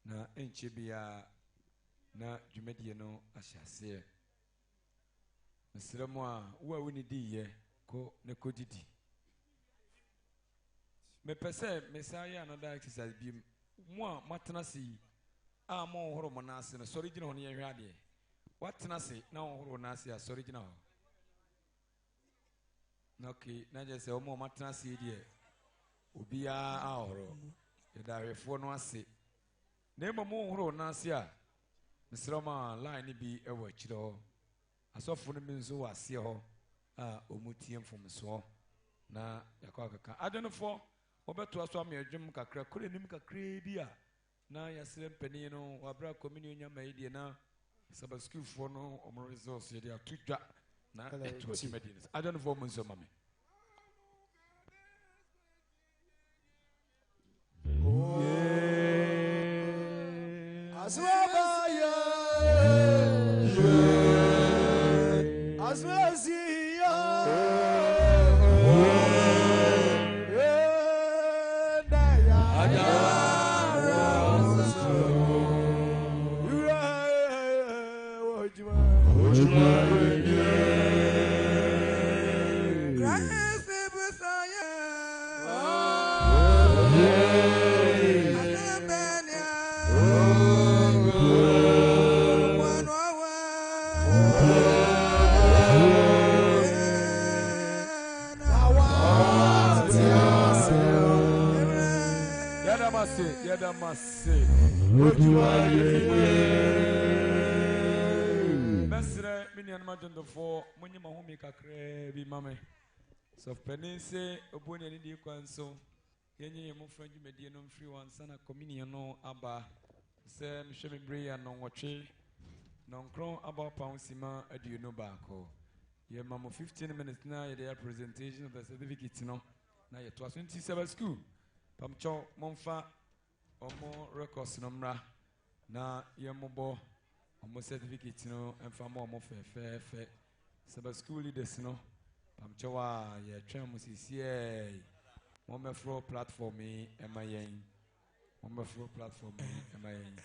na enchebia na dwumadie no ahyase mesremo a wo a woni di ye ko ne kodidi me pese mesaya another exercise bi mo a matena si a mo horo mo na ase no sori gina ho ne yehwe ade watena se na horo na ase a sori gina ho okay na je se o mo matena se die obi a horo yedahwefo no ase na mo horo na ase a mesroma line bi ewo akire ho asofo no minzo wase ho a omutie mfomso na yakwa kaka adenofo obeto aso am yedwem kakra kore nim kakra bi a na yasere mpani no wabra communion nyama yi de na saba school for no omo resource ye de atudwa na eto simedi I don't know for mame Aswabaya Aswazia Yadamase Mesre minian majondo for munyi mahumi kakre bi mame so penise oboni ani di kwanso yenye mo franji medie no free one sana communion no aba se mhwe me bre ya no nwotwe no nkron aba paunsima aduonu baako ye mamo 15 minutes na ye their presentation of the certificate no na ye to 27 school pamcho momfa omo records no mra na ye mobo omo certificate no emfa mo omo fe saba school leaders no pamcho wa ye twen mo sisi mo mefro platform ema yen mo mefro platform ema yen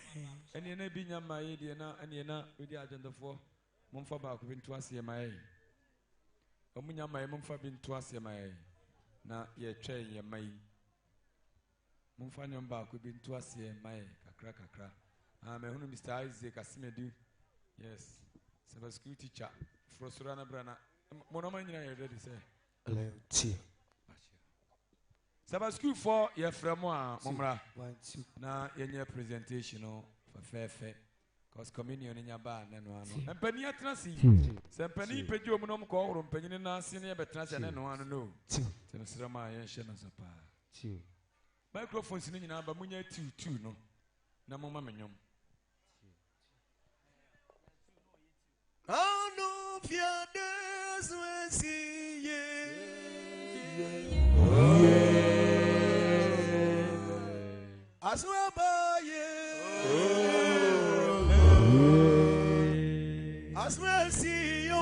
eni na bi nyama ye de na eni na we di agenda for momfa ba ko bintu ase ema yen omo nyama ye momfa bintu ase ema yen na ye twen ye mai Mumfanya mbako bintu ase mai kakra me hunu Mr. Isaac Asimedu yes saba school teacher Frosrana Brana monoma nyina ye ready say Alenti saba school for ye fremo a momra na yenye presentation no fefe cause communion nya ba na no ano empani atena si se empani peji omunom ko horo empani na ase ne ye betena se na no ano no se srama ye hye na sapa microphones ni nyina ba munya tu no na mama menyom Anu fiades wensiye Aswabaye Aswasiyo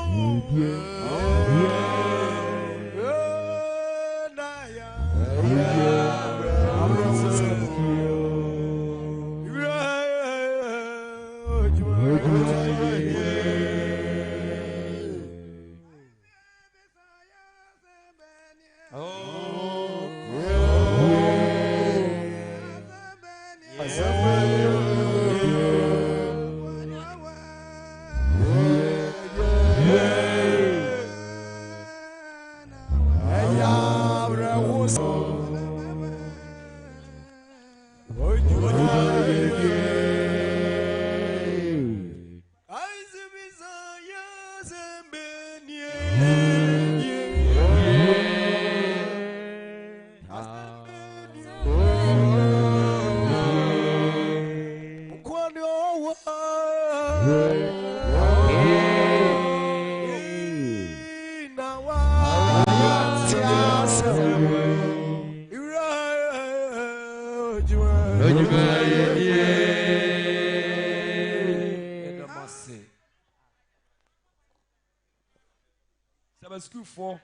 School for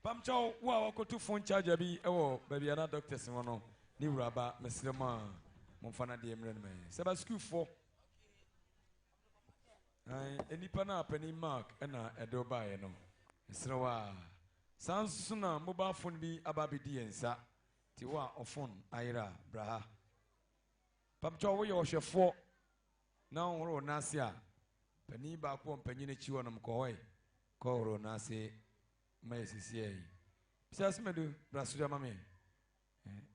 Pamcho, wow, go to phone charger be baby another doctors no ni raba mesrema momfana de emre me seba school for enipa na apani mark na edo bae no mesrewa sansuna mobile phone bi ababidi ensa ti wa ofon ayra braha Pamcho wo ye ohwefo na onro na ase a pani ba ko mpanyi na chi wonom ko hoy ko ro na se mai sisi ai pisa medu brasuja mame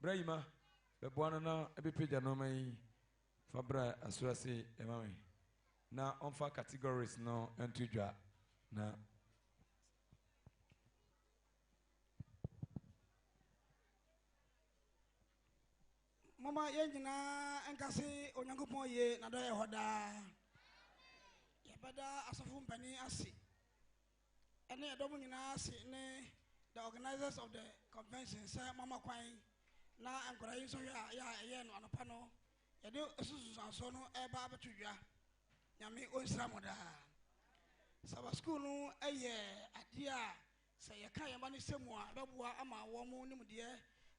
brahima be boana na ebepeja no mai fabra asurase mame na onfa categories no entudwa na Mama Yangina and Cassie Onyangopoye, Nada Hoda Yabada Asafum Penny Asi. Any Dominina, the organizers of the convention, say Mama Quine, now I'm crying so ya on a panel. You do Susan Sono, a barber to ya. Yami Osamoda. Saba school no a year at ya say a kind of money somewhere, Babua Ama, Womu Nimudia,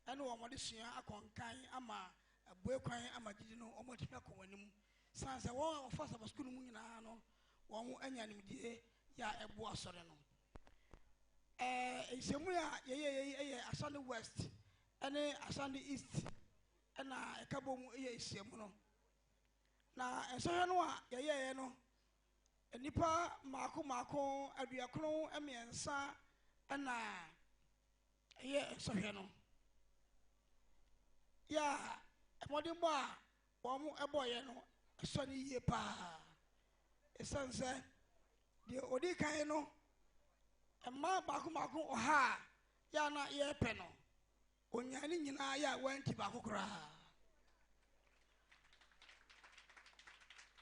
and Womadisia, a conkai Ama, a boy crying Ama Gino, or Motimaco when him. Sans a war of first of a school moon, Womu and Yanimdia, ya a boa soreno. Somewhere, a Sunday West, and a Sunday East, and a cabo ye Siamono. Now, and so you know, no. Nipa mako aduakron emiensa ana ye sohwe no ya modimbo a wo mo eboye no so ni ye pa esanse de odi kan no emma mako oha ya na ye pe no onyane nyina ya wanti ba kokora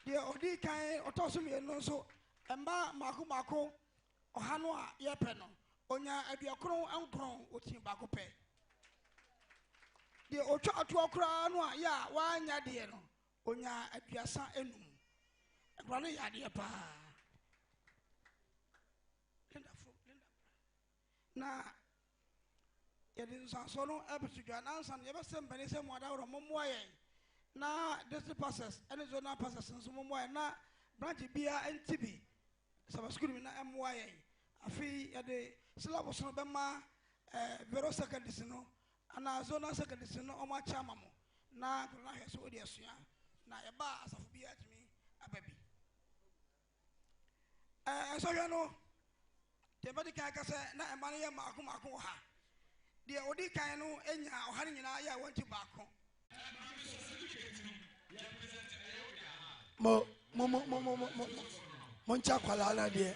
de odi kan otoso me no so emba mako ohano a ye pe no onya aduakron ankron oti ba ko pe de otwa atokra no a ya wanya de no onya aduasa enum ekra no ya de pa na yedin sanso no ebetudwa na ansan ye besem bani se mo adawro mommo ye na district passes and zonal passes nso mo na branch bia NTB saba school mi na MY afi ya de syllabus no be ma vero secondary no ana zonal secondary no o ma chama mo na na he so odi asua na ye ba asafo bia timi ababi so ya no de badi kan ka se na e ma ye mako ha de odi kan no enya oha ni nyina ya wanti baako Moncha kwala de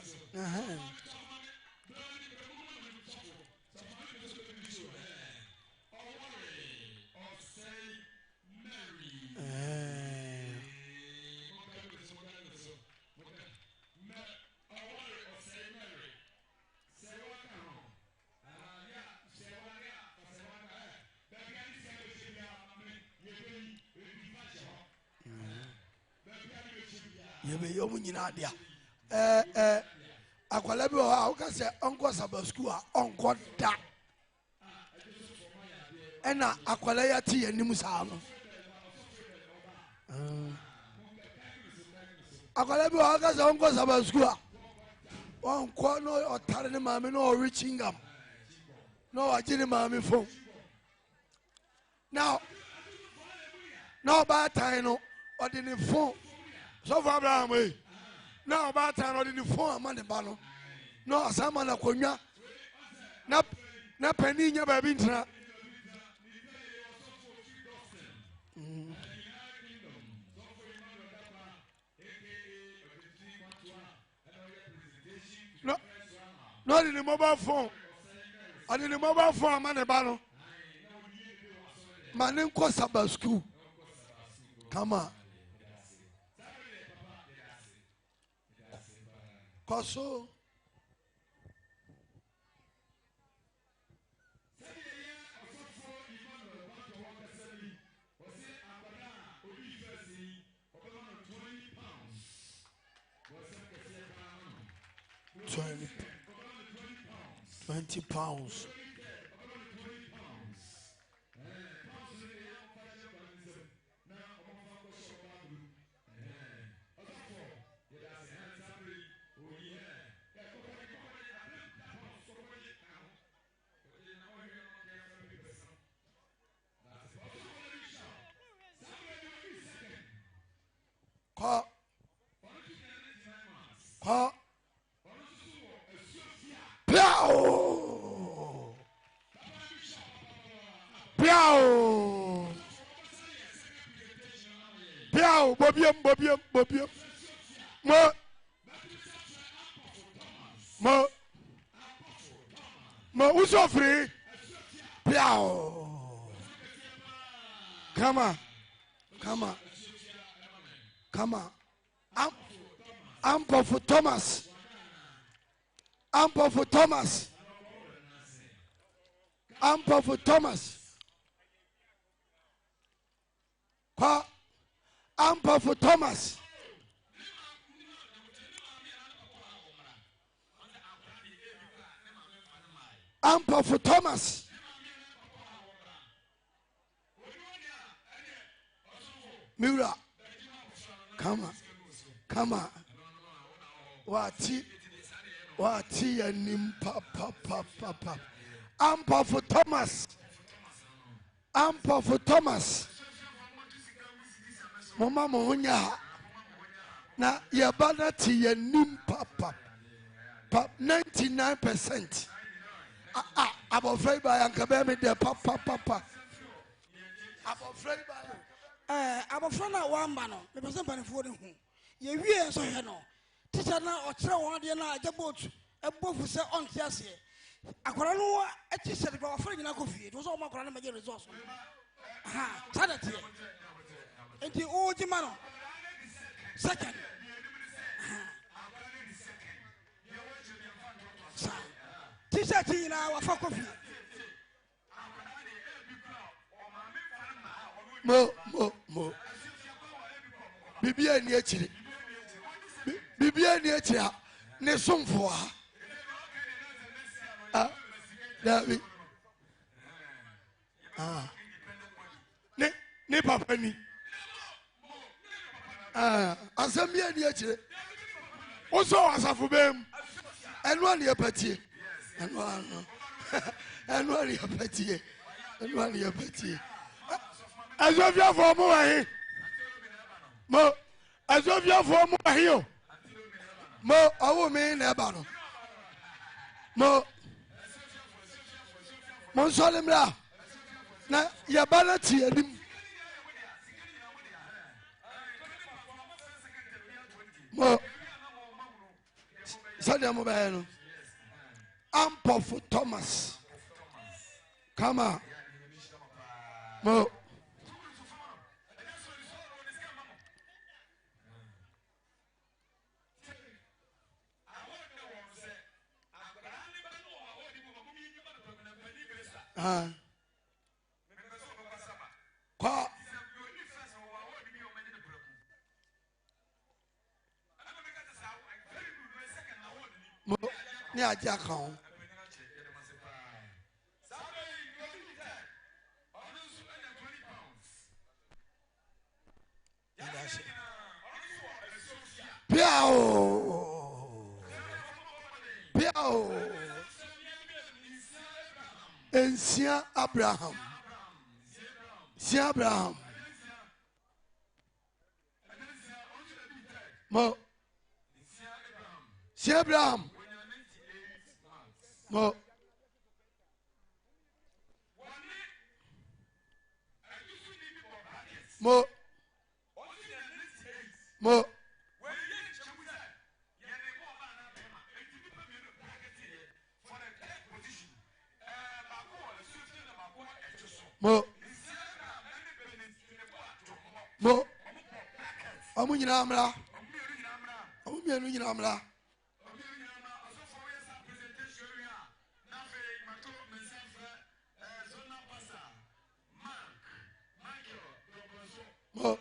yebe yomu nyina dia akwala bi o ka se onko saba school a onko da ena akwala ya ti yanim saa no akwala bi o ka se onko saba school a onko no otare ne mame no reaching am no ajini mame phone now ba time no odini phone so for Abraham now about time on the phone man the bano no asama na konwa na pani nya ba bi ntra no the mobile phone and the mobile phone man the bano man nko saba school come on Koso £20. Bobium. Mo uso free. Piao. Come on. Come on. Come on. Ample for Thomas. Ample for Thomas. Ample for Thomas. Ample for Thomas. Ample for Thomas. Mira. Come on. Come on. Wati and papa. Ample for Thomas. Ample for Thomas. Mama Monya. Na yabana ti yanim papa. 99%. I'm afraid by Uncle Baby the papa. I'm afraid by I'm afraid of one man. The person by the phone. You hear so you know. Teacher now or try one day now the boat. A boat for say on Tiasia. I can't know a teacher about friend in a coffee. It was all my grandma resource. Ha, Saturday. And the old man. Second. Teacher Tina for coffee. Mo. Bibia ni achiri. Bibia ni achiri. Ne somfo ha. David. Ne papa ni. Asambia ni achiri. Oso asafu bem. Enu na yapatie. Enu na yapatie. Enu na yapatie. Azofia for mo ahi. Mo azofia for mo ahi o. Mo awo me na eba no. Mo solemra. Na ya bana ti anim. Mo Sadia mo ba no. Ample for Thomas. Come on. Mo Kwa Mo ni aja kan. Piao. Ensia Abraham. Mo. Si Abraham. Mo. Amunyina amra. Amunyina nyina amra. Mo.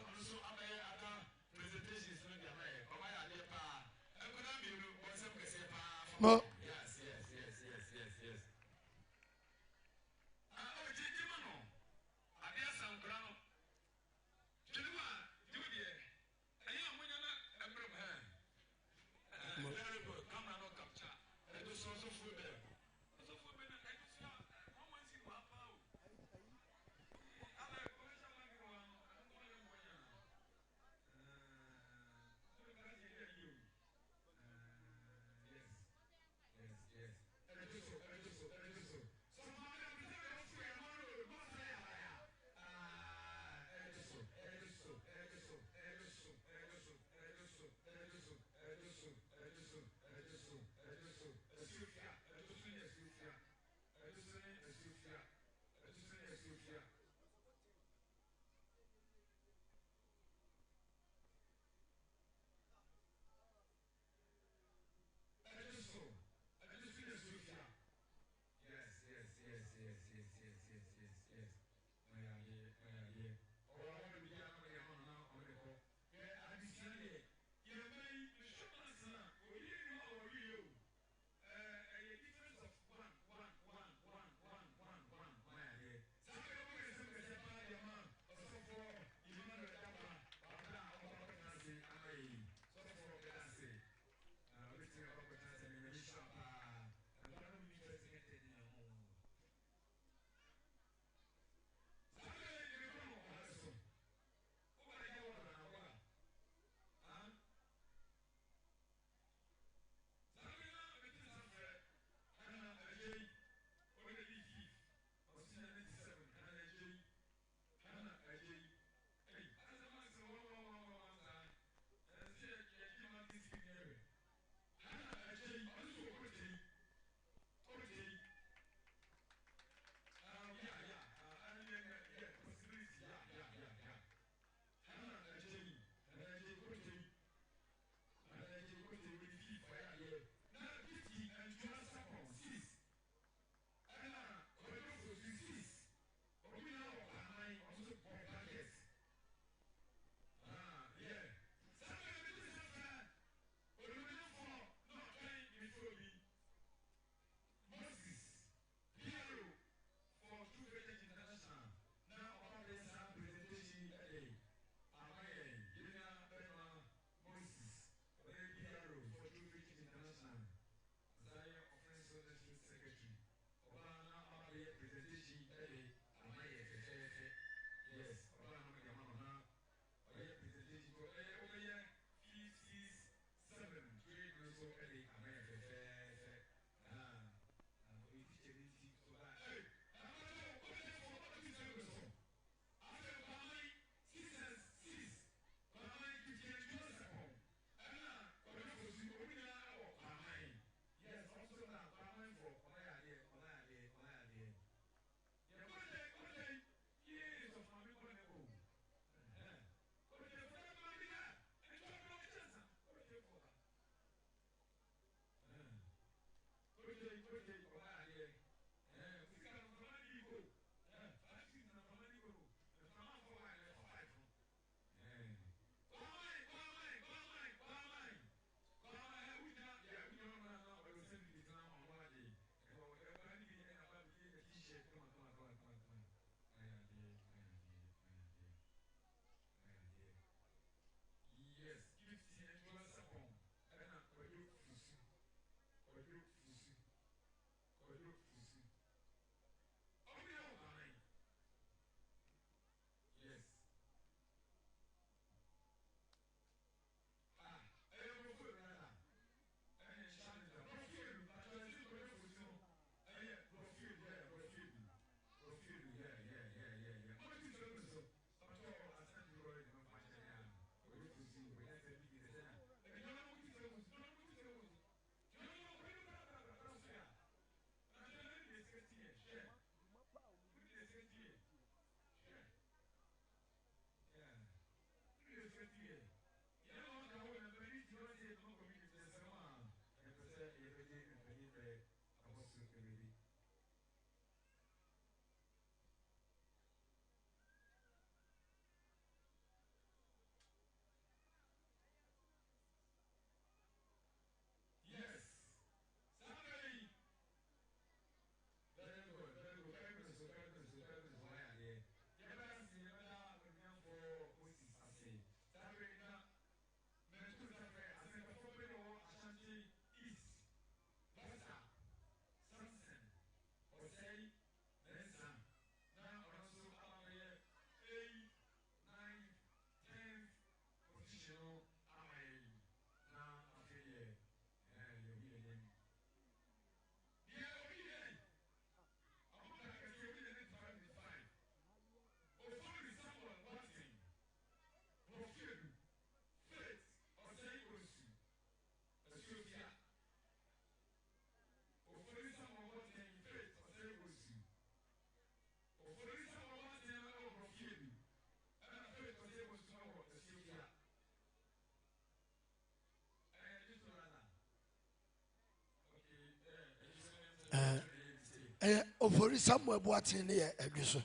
Ofori Samuel Boateng ne edwe so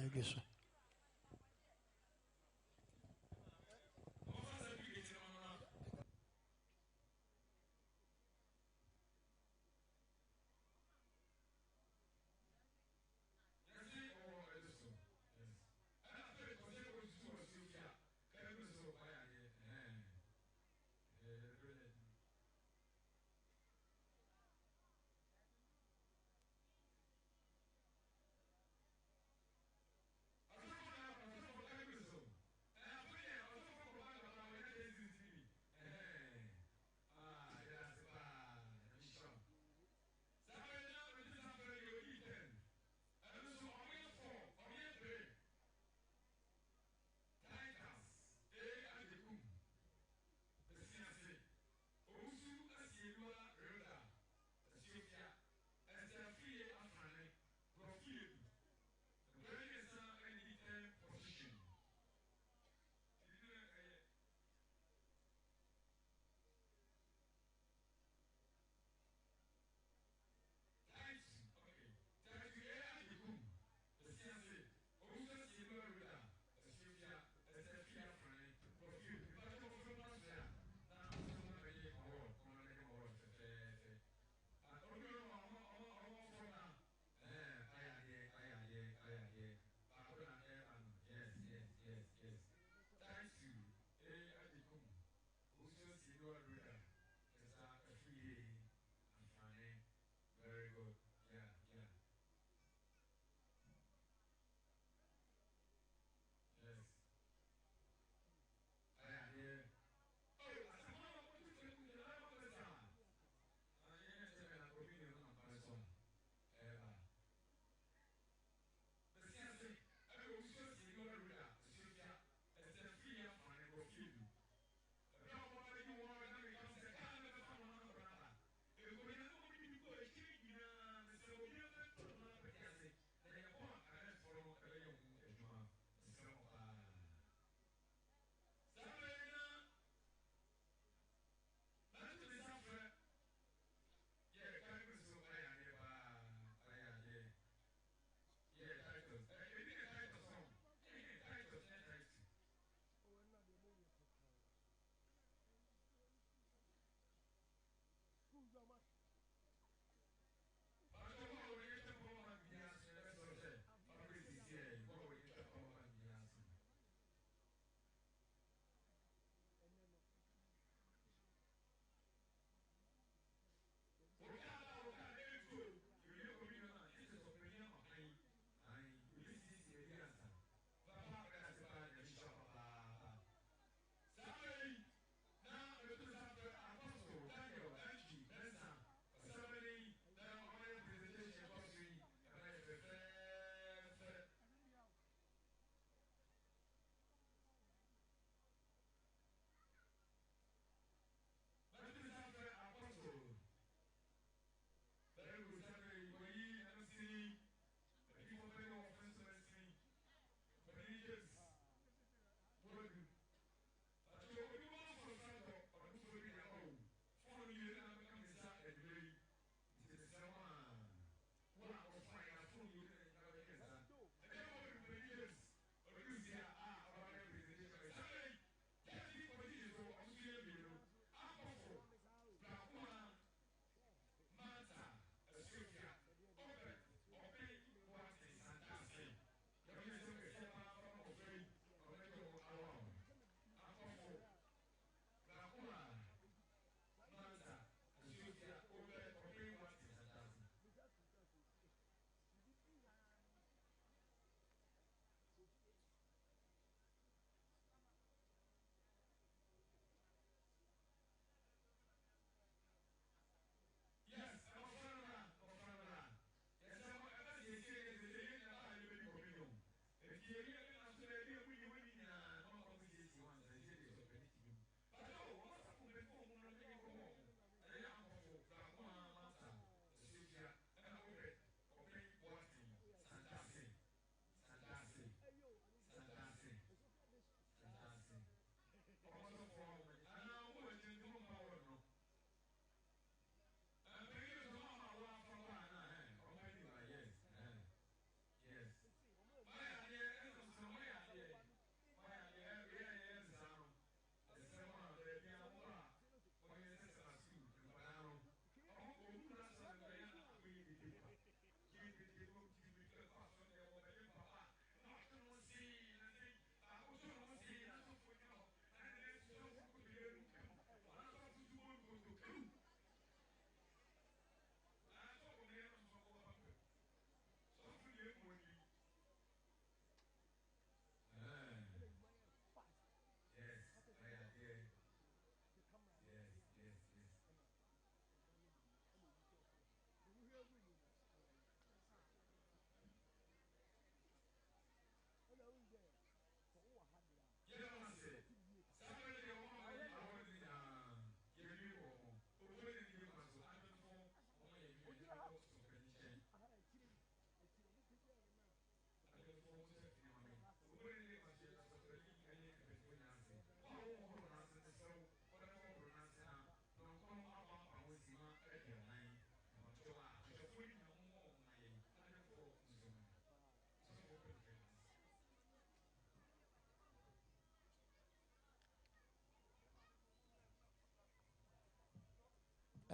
edwe so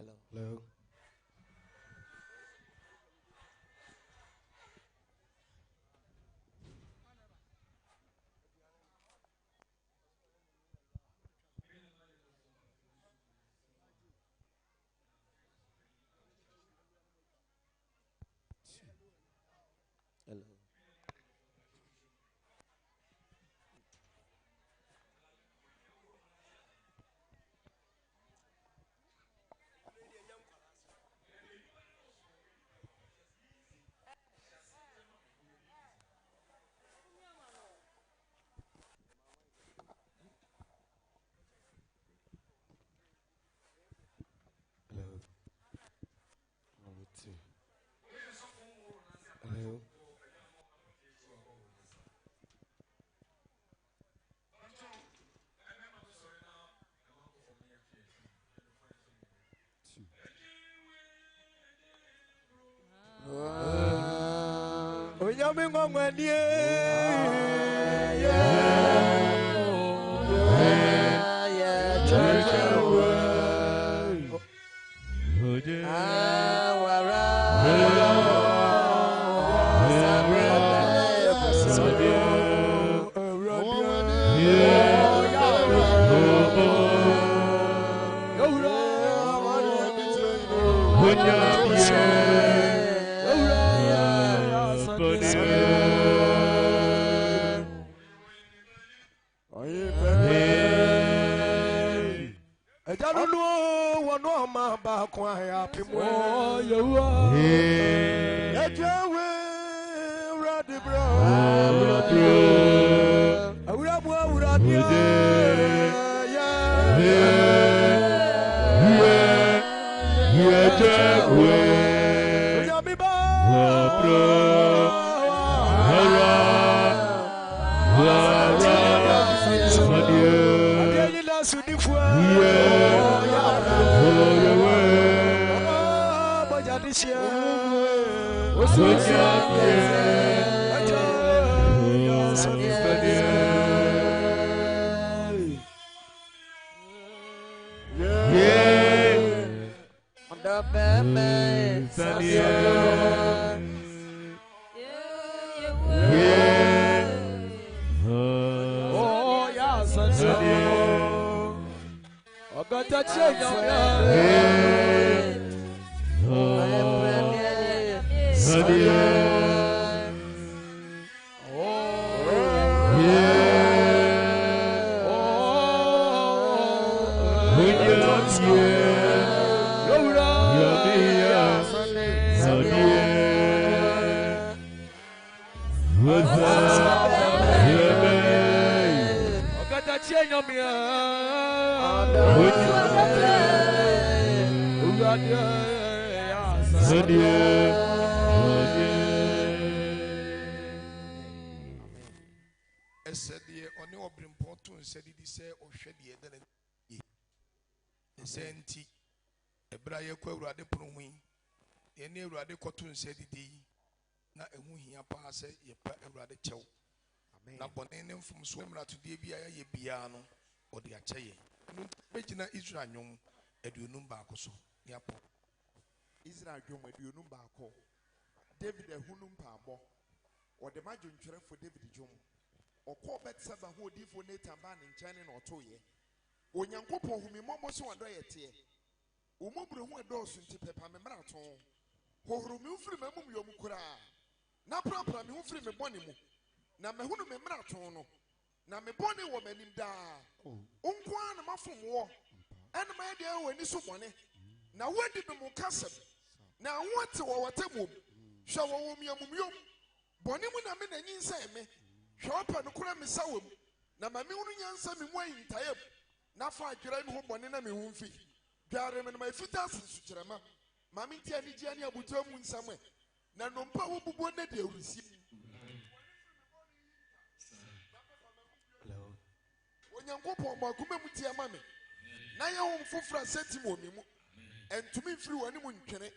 Hello. Hello. Hello. Hello. Hello. Onyame ngomanie. Senti ebraye kwa urade pronwi ene urade kotun sedidi na ehu hia pa se yepa urade chew na bone ne mfum so mra to die bia ye bia no ode acheye nu begina Israel nwom aduonum ba ko so yapo Israel nwom aduonum ba ko David ehunum pa abo ode madwontwerefo David nwom okọ Betseba ho odifo Nathan ba ne nkyane na otoye Onyankopɔn humi mmɔmmɔ so wado yɛteɛ omobro ho ɛdɔɔso nti pepa me mmarato hohoro me mfiri mamum yom koraa na prapra me ho firi me bɔne mu na mahunu me mmarato no na me bɔne wɔ m'anim daa onko a na mafom wɔ ɛne ma yɛde ɛwɔ ani so bɔne na wodi me mo kasɛm na wote wɔ wɔtamom hwɛ wɔ me amumyom bɔne mu na me na nyinsɛn me hwɛ ɔpɛ no kora me sa wɔ mu na ma me hunu nyansa me mu ayintayam na fa adwira mi ho bɔne na me ho mfi dware me na mafita asensukyerɛma ma me ntia ni gye ne abuto mu nsam na nompa wo bubo na de awusi Onyankopɔn ma kuma mu tia ma me na ye ho mfofra setimo me mu entumi mfiri wani mu ntwene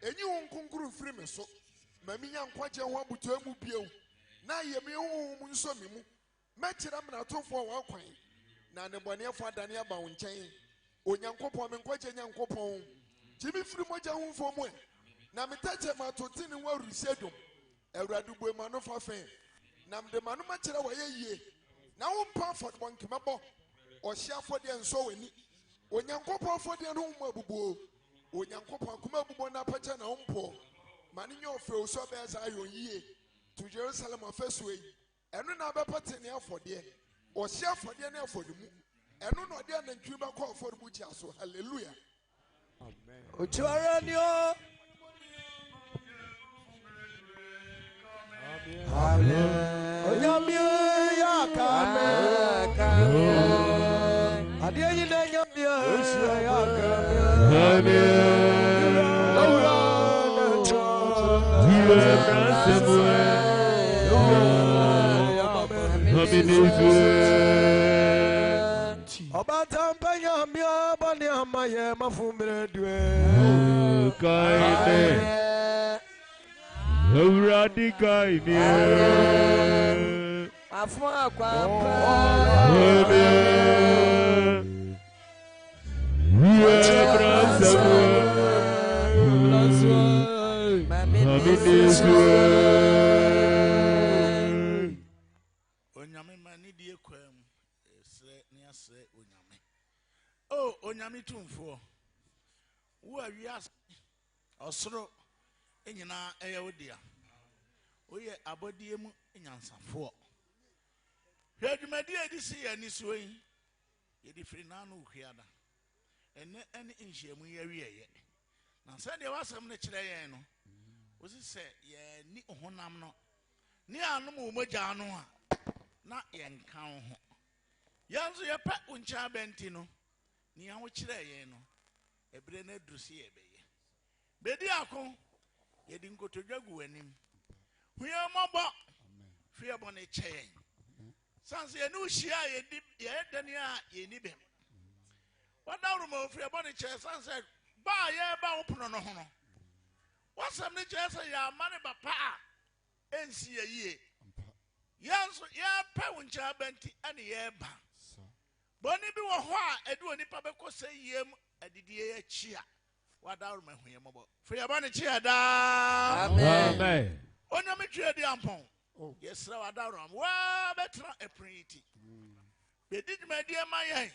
enyi ho nkonkuru mfiri me so ma me nya nkwagye ho abuto mu bieu na ye me ho mu nso me mu mɛkyerɛ mnatofo wa kwan na ne bɔneɛfo adane aba wo nkyɛn Onyankopɔn me nkwagye Nyankopɔn Jimmy free moja hu for mo na metache matoti ni wa rusedum Ewradu boy manu fa fen nam de manu ma kire wa ye na wo pa for bon kemabo o hia for de nso wani onyankopon for de no mu abubuo onyankopon kuma abubuo na pacha na ompo mani nyo fre so be za yo yie to Jerusalem afeso yi eno na be pate ne afode o hia afode na afode mu eno no de na ntwi ba ko afode mu chi aso hallelujah amen Ochuara ni o. Amen. Onyami ya kame. Adiye ni na nyami ya kame. Amen. Laura na cho. Diye prasemwe. Obata mpanya mia bani amaye mafumire dwe. Kaine. Uradi kaine. Afwa kwampa. Amen. Diye prasemwe. Onyame mani die kwam esre ne asre onyame. Oh onyame tumfo. Wo awias osoro enyina eye wodia. Oye abodie mu enyansafo. Hwedumadi edisi ya nisuo yi. Yedi firi na no hwiada. Ene enhyiamu yewiyeye. Na se de wasam ne kire yen no. Osi se ye ni ohonam no. Ni anum omogya no a na yenkan ho. Yanzo ye pa uncha benti no. Ni an wo kire yen no. Ebre na dusi ebeye. Bedi akon ye di nkotodwagu anim. Huya mobo. Fie bo ne chen. Sanse ye nu hia ye di ye dani a ye ni bem. Wadawru mo fie bo ne chen sanse ba ye ba opuno no ho no. Wasam ne chen se ya mane ba pa ensi ye yie. Yanso ya pa uncha benti ani ye ba. Boni bi wo ho a edu onipa be kose yiem adidie ye chia. Wadawru ma huye mobo. Fie bo ne chia da. Amen. Onya me twa di ampon. Yesra wadawru am. Wa betra epriniti. Be did me die mayen.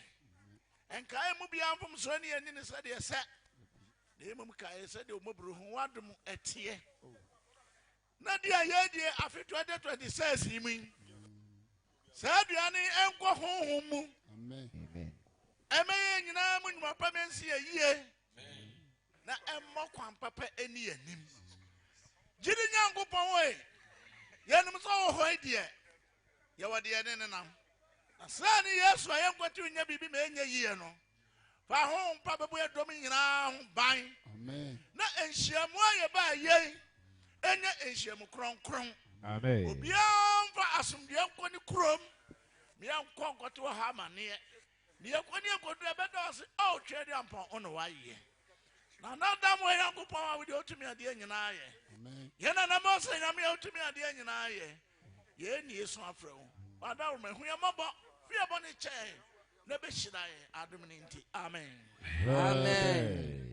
Enkae mu bia mfom so ne ani ne se de se. De mum kae se de omobru ho wadom etie. Na dia ye die afi 2026 yimi. Sa duane enko honhom mu. Amen. Emeye nyina mu nyuma pa mensi yie. Na emmo kwan papa eni anim. Jiri nyankopon we. Yenum so wo hoi die. Ye wode ye ne nam. Na sa ni Yesu ayenkwati unya bibi me enya yie no. Fa ho mpa bebo edom nyina ho ban. Amen. Na enhyiamu aye ba ye. Enya enhyiamu kronkron. Amen. Obiamfa asomdwe nkɔ ne krom. Me yankɔ nkɔto ha mane. Ne yakɔ ne yakodu ebedo se o twede ampon ono waye. Na nadam we yankopon a wode otumi ade nyina aye. Amen. Yena na mo se nyame otumi ade nyina aye. Ye ni Yesu afrɛ wo. Wadawo me huya mabɔ. Fie bɔ ne kyɛ. Na be hyirae adom ne nti. Amen. Amen.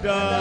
Yeah.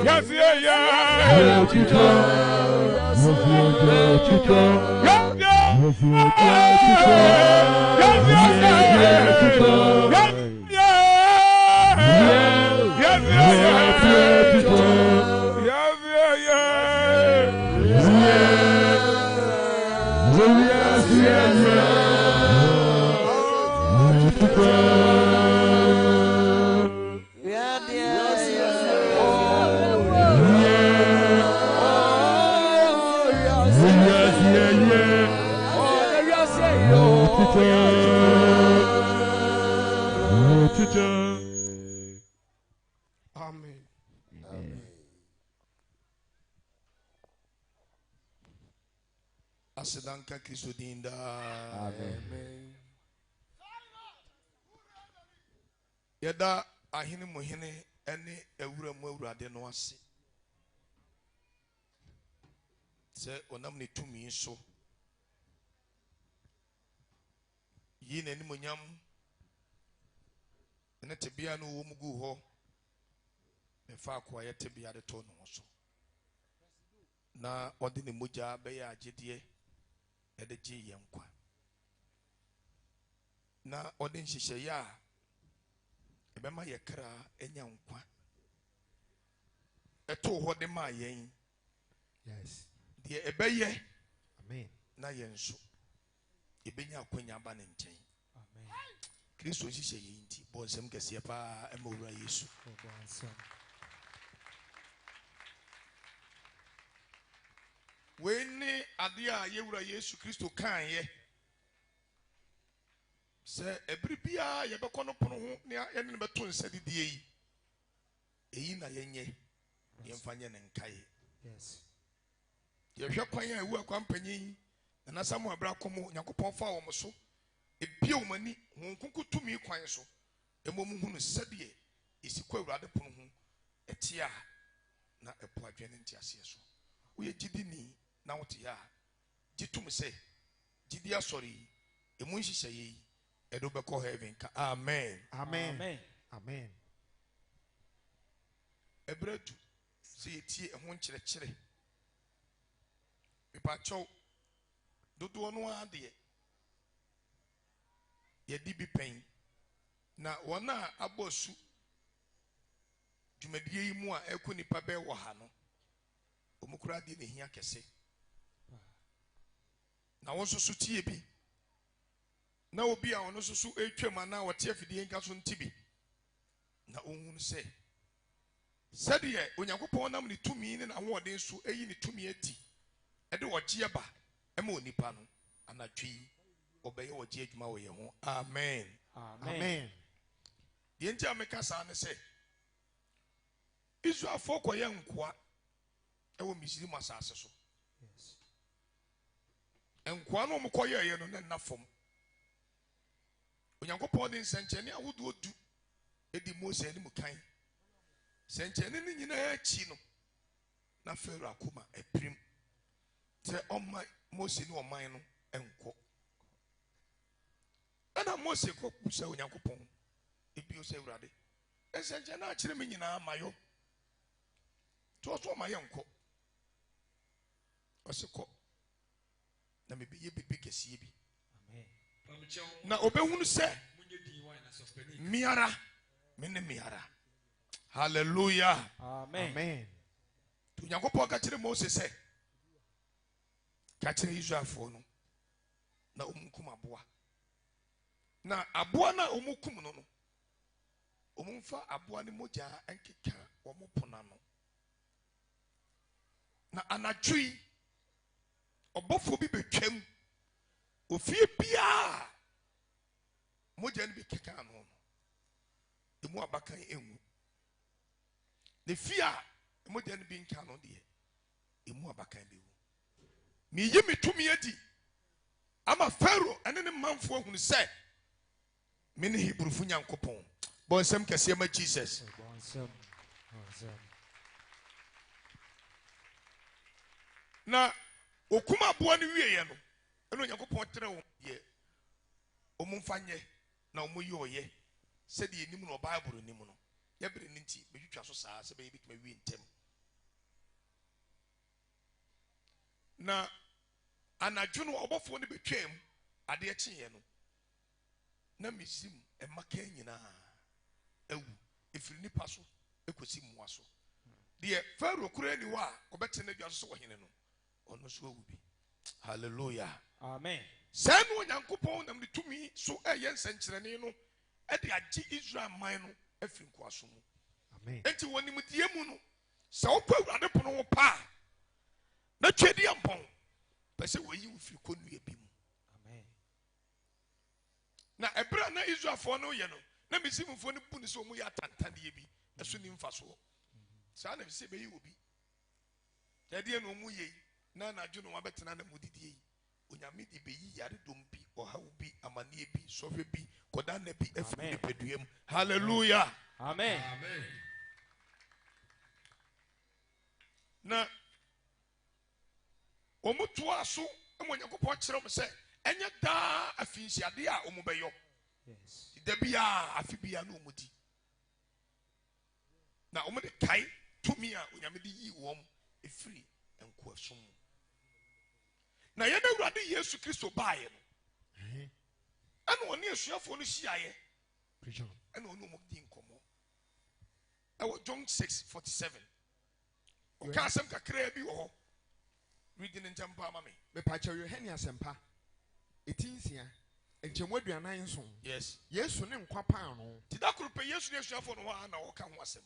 Yes, yeah, yeah. Amen. Asedanka Kristo dinda. Amen. Yɛda ahene mu hene ne awura mu awurade no ase sɛ ɔnam ne tumi so yi n'animonyam ne tebea no wɔ mu gu hɔ mefa akoa yɛ tebea de tɔ ne ho so na ɔde ne mogya bɛyɛ agyedeɛ ɛde gye yɛn nkwa na ɔde nhyehyɛeɛ a ɛbɛma yɛ kra anya nkwa ɛtoo hɔ de maa yɛn deɛ ɛbɛyɛ na yɛn nso yɛbɛnya akwanya aba ne nkyɛn kristo nhyehyɛ yɛn nti bɔ nsɛm kɛseɛ paa ɛma owura yesu wei ne adeɛ a yɛwura yesu kristo kaeɛ sɛ ɛbere biara yɛbɛkɔ no pono ho na yɛne no bɛto nsa didie yi eyi na yɛnyɛ yɛmfa nyɛ ne nkae yɛhwɛ kwan a ewu akwan panyin na samu abra kɔm Nyankopɔn fa wɔn so ebie wɔn ani wɔn kuku tumi kwan so emom hu no sɛdeɛ esi kɔ awurade pono ho ɛte a na ɛpo adwene nti aseɛ so woyɛ gidini na wote a gitum sɛ gidi asɔre emu nhyehyɛ yi ɛdo bɛkɔ heaven ka amen Amen. Amen. ɛbrɛdu sɛ yɛtie ɛho nkyerɛkyerɛ mepakyɛw dodoɔ no adeɛ yɛdi bi pɛn na wɔn a abɔ su dwumadie yi mu a ɛkɔ nipa bɛɛ wɔ ha no wɔn kura adeɛ na ehia kɛse na wɔn nso so tie bi na obi a ɔno nso so etwam anaa wɔte afidie nka so nti bi na ohun sɛ sɛdeɛ onyankopɔn nam ne tumi ne n'ahoɔden so eyi ne tumi adi ɛde wɔgye ba ɛma onipa no anatwi ɔbɛyɛ wɔgye adwuma wɔ yɛn ho amen Amen. deɛ nti a meka saa ne sɛ Israelfoɔ kɔyɛ nkoa ɛwɔ Misiri mu asase so nkoa no ɔmokɔyɛeɛ no ne nna fam onyankopɔn de nsɛnkyɛnne ahodoɔ du edi Mose anim kan nsɛnkyɛnne no nyinaa akyi no na Farao akoma apirim sɛ ɔma Mose ne ɔman no nkɔ ɛna Mose kɔ busa onyankopɔn ebio sɛ awurade nsɛnkyɛnne akyerɛ me nyinaa mayɔ to so ɔma yɛ nkɔ ɔse kɔ na mebɛyɛ bebe kɛseɛ bi na obɛhunu sɛ miara mene miara hallelujah Amen. to onyankopɔn ka kyerɛ Mose sɛ ka kyerɛ Israelfoɔ no na ɔmunkum aboa na aboa na ɔmunkum no no ɔmumfa aboa ne mogya nkeka wɔn pona no na anadwo yi ɔbɔfoɔ bi betwam ofie biara mogya no bi keka ano no emu abakan enwu ne fie a mogya no bi nka no deɛ emu abakan bi wu meyi me tumi adi ama Farao ɛne ne manfoɔ hunu sɛ me ne Hebrewfo Nyankopɔn bɔ nsɛm kɛseɛ ma Jesus na okum aboa no wieɛ no ɛna Onyankopɔn trɛ wɔn yɛ ɔmomfa nyɛ na ɔmoyɛ ɔyɛ sɛdeɛ anim no Bible anim no yɛbere ne nti bɛtwitwa so saa sɛ bɛyɛ bituma wie ntɛm na anadwo no ɔbɔfoɔ no betwam adeɛ kyeeɛ no na Misrim ɛmaka nyinaa awu efiri nipa so ekosi mmoa so deɛ Pharaoh kura ni hɔ a ɔbɛte na dua so wɔ hene no ɔno so awu bi hallelujah amen sɛ no Onyankopɔn nam ne tumi so ɛyɛ nsɛnkyerɛnne no ɛde agye Israel man no afiri nkoaso mu Amen. enti wɔ nimdeɛ mu no sɛ wokɔ Awurade pono ho paa na twɛdi ampɔn pɛ sɛ wɔyi wo firi kɔnnua bi mu amen na ɛberɛ na Israelfoɔ no yɛ no na Misrimfoɔ no bu ne sɛ ɔmo yɛ atantadeɛ bi ɛso ni mfasoɔ saa na sɛ bɛyi wɔ bi ɛdeɛ na ɔmo yɛ na anadwo no wabɛtena na mu didie yi Onyame de bɛyi yaredɔm bi ɔhaw bi amanneɛ bi sɔhwɛ bi kɔdana bi afiri nipadua mu hallelujah amen na ɔmo toa so ma Onyankopɔn kyerɛ mo sɛ ɛnyɛ daa afinhyiadeɛ a ɔmo bɛyɔ yes da biara afi biara na ɔmo di na ɔmo de kae tumi a Onyame de yi wɔm efiri nkoasom mu na yɛn Awurade Yesu Kristo baeɛ no ɛna ɔne asuafoɔ no hyiaeɛ Preach on. ɛna ɔne ɔmo di nkɔmmɔ ɛwɔ John 6:47 ɔka asɛm kakraa bi wɔ hɔ reading ne nkyɛn pa ama me mepakyɛ Yohane asɛmpa ɛtinsia nkyɛmu aduanan nson yes Yesu ne nkwa paano ti da koro pɛ Yesu ne asuafoɔ no hɔ a na wɔka ho asɛm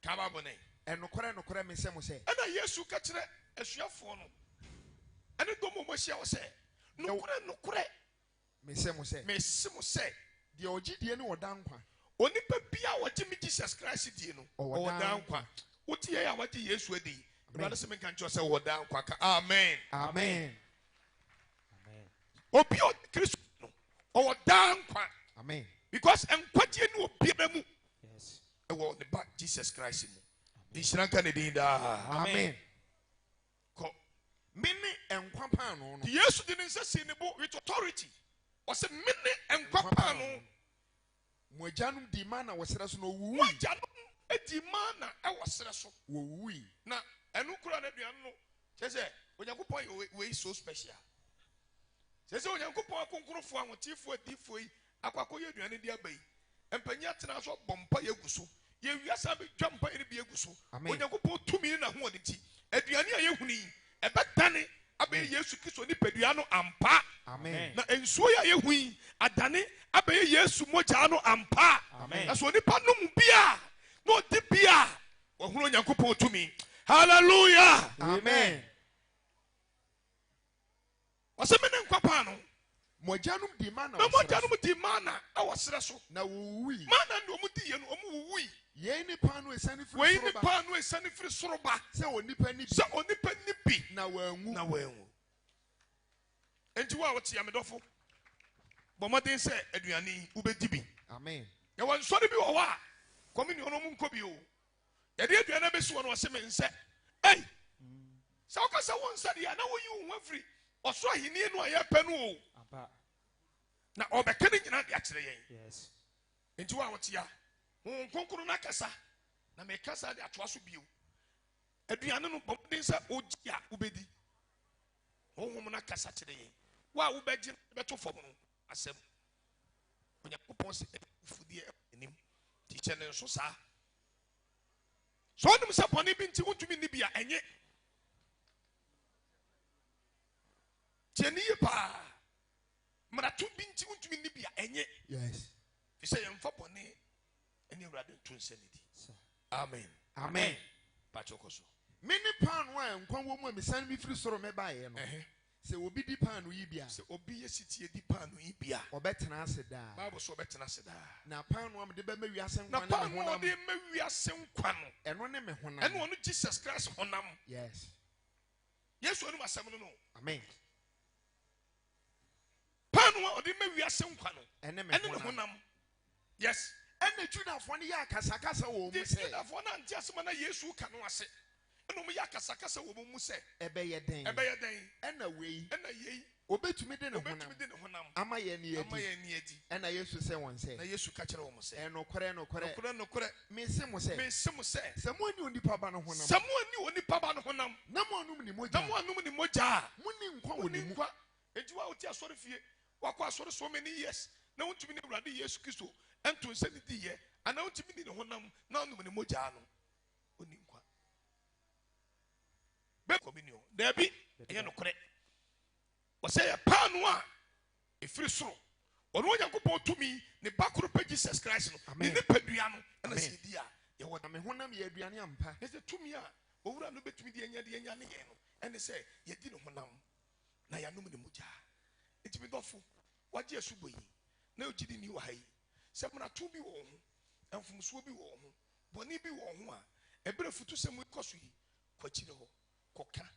ka Bible ne ɛnokorɛ mesɛ mo sɛ ɛna Yesu ka kyerɛ asuafoɔ no ɛne dɔm a wɔahyia wɔ sɛ nokorɛ mesɛ mo sɛ mesi mo sɛ deɛ ɔgye die ne wɔda nkwa onipa bia wɔgye me Jesus Christ die no Ɔwɔ ɔwɔ daa daa nkwa wote yɛ a wɔgye Yesu adi Awurade sɛ menka nkyerɛ sɛ wɔwɔ daa nkwa ka amen amen obi a ɔde Kristo no ɔwɔ daa nkwa amen because nkwagye ne obiara mu yes ɛwɔ ne ba Jesus Christ mu nhyira nka ne din daa amen kɔ mene nkwa paano no nti Yesu de ne nsa si ne bo with authority ɔsɛ mene nkwa paano mo agyanom di mana wɔ serɛ so na ɔwuwui wɔagyanom adi mana ɛwɔ serɛ so wɔwuwui na ɛno kura no aduane no kyerɛ sɛ Onyankopɔn yɛ wei so special kyerɛ sɛ Onyankopɔn akonkrofo ahotefoɔ adifoɔ yi akɔakɔyɛ aduane de aba yi mpanyin atena so bɔ mpa yɛ gu so yɛwiasa bɛdwa mpa yɛ bi agu so Amen. Onyankopɔn tumi ne n'ahoɔden nti aduane a yɛhunu yi ɛbɛdane abɛyɛ Yesu Kristo nipadua no ampa amen na nsuo yi a yɛhu yi adane abɛyɛ Yesu mogya no ampa Amen. na so onipa nom bia na ɔde bia wɔhunu Onyankopɔn tumi hallelujah amen ɔsɛ mene nkwa paa no mo agyanom di mana na wɔ mogya serɛ so nom di mana ɛwɔ serɛ so na wɔwuwui mana ne ɔmo di yɛ no ɔmo wuwui yɛi ne paa no ɛsiane firi wei soro ne ba paa no ɛsiane firi soro ba sɛ onipa ni bi sɛ onipa ni bi na wɔanwu na wɔanwu enti wo a wote amedɔfo bɔ mmɔden sɛ aduane yi wobɛdi bi amen yɛwɔ nsɔre bi wɔ hɔ a kɔmini ɔno mu nkɔ bi o yɛde aduane bɛsi wɔ no ɔse me nsɛ ei sɛ woka sɛ wo nsa deɛ a na woyi wo ho afiri ɔsoro ahenni no a yɛpɛ no o apa na ɔbɛka ne nyinaa de akyerɛ yɛn yes enti wo a wote a honhom kronkron no akasa na mekasa de atoa so bio aduane no bɔ mmɔden sɛ wogye a wobɛdi honhom no akasa kyerɛ yɛn wo a wobɛgye no bɛto fam no asɛm Onyankopɔn sɛ ɛfudeɛ anim nti kyɛ ne nso saa sɛ ɔnim sɛ bɔne bi nti wontumi nni bi a ɛnyɛ kyɛ ne yie paa mmarato bi nti wontumi nni bi a ɛnyɛ yes fi sɛ yɛmfa bɔne ɛne Awurade nto nsa ne di amen amen pakyɛ kɔ so mene paano a nkwa wɔ mu a mesane me firi soro mɛbaeɛ no sɛ obi di paano yi bi a sɛ obi yɛ sitie di paano yi bi a ɔbɛtena ase daa Bible so ɔbɛtena ase daa na paano a mede bɛma wiase na nkwa ne paano me a honam ɔde ma wiase nkwa no ɛno ne me ɛne honam ɔno Jesus Christ honam yes Yesu anom asɛm no no amen paano a ɔde ma wiase nkwa no ɛne me ɛne ne honam honam yes ɛna judafoɔ no yɛ akasakasa wɔ mu de sɛ Yudafoɔ no ante asɛm a na Yesu ka no ase ɛna ɔmo yɛ akasakasa wɔ mo mu sɛ ɛbɛyɛ den ɛbɛyɛ dɛn ɛna wei ɛna yei obɛtumi de ne honam obɛtumi de ne honam ama yɛ ne ama adi yɛn ani adi ɛna yesu sɛ wɔn na sɛ Yesu ka kyerɛ wɔn sɛ ɛnokorɛ nokorɛ mese mo sɛ mese mo sɛ sɛ moani onipa ba no honam sɛ mo ani onipa ba no honam na moanom ne na mogya mo anom ne mogya a onimu kwa enti wa oti asori fie wakọ asori so many years na wontumi ne Awurade Yesu Kristo ento nse ne di ye ana wontumi ne honam na onum ne mogya no oni nkwa be communion dabi eye no kore wɔsɛ yɛ paano a ɛfiri soro ɔno Onyankopɔn tumi ne bakoro pa Jesus Christ no ne nipadua no ɛna sɛ di a yɛwɔ na me honam yɛ aduane ampa ɛsɛ tumi a owura no bɛtumi de anya ne yɛn no ɛne sɛ yɛdi ne honam na yɛanom ne mogya ɛtumi dɔfo wagye asubɔ yi na ogyidi ni wɔ ha yi sɛ mmarato bi wɔ ho mfomsoɔ bi wɔ ho bɔne bi wɔ ho a ɛberɛ futu sɛ mu kɔ so yi kɔkyire hɔ kɔka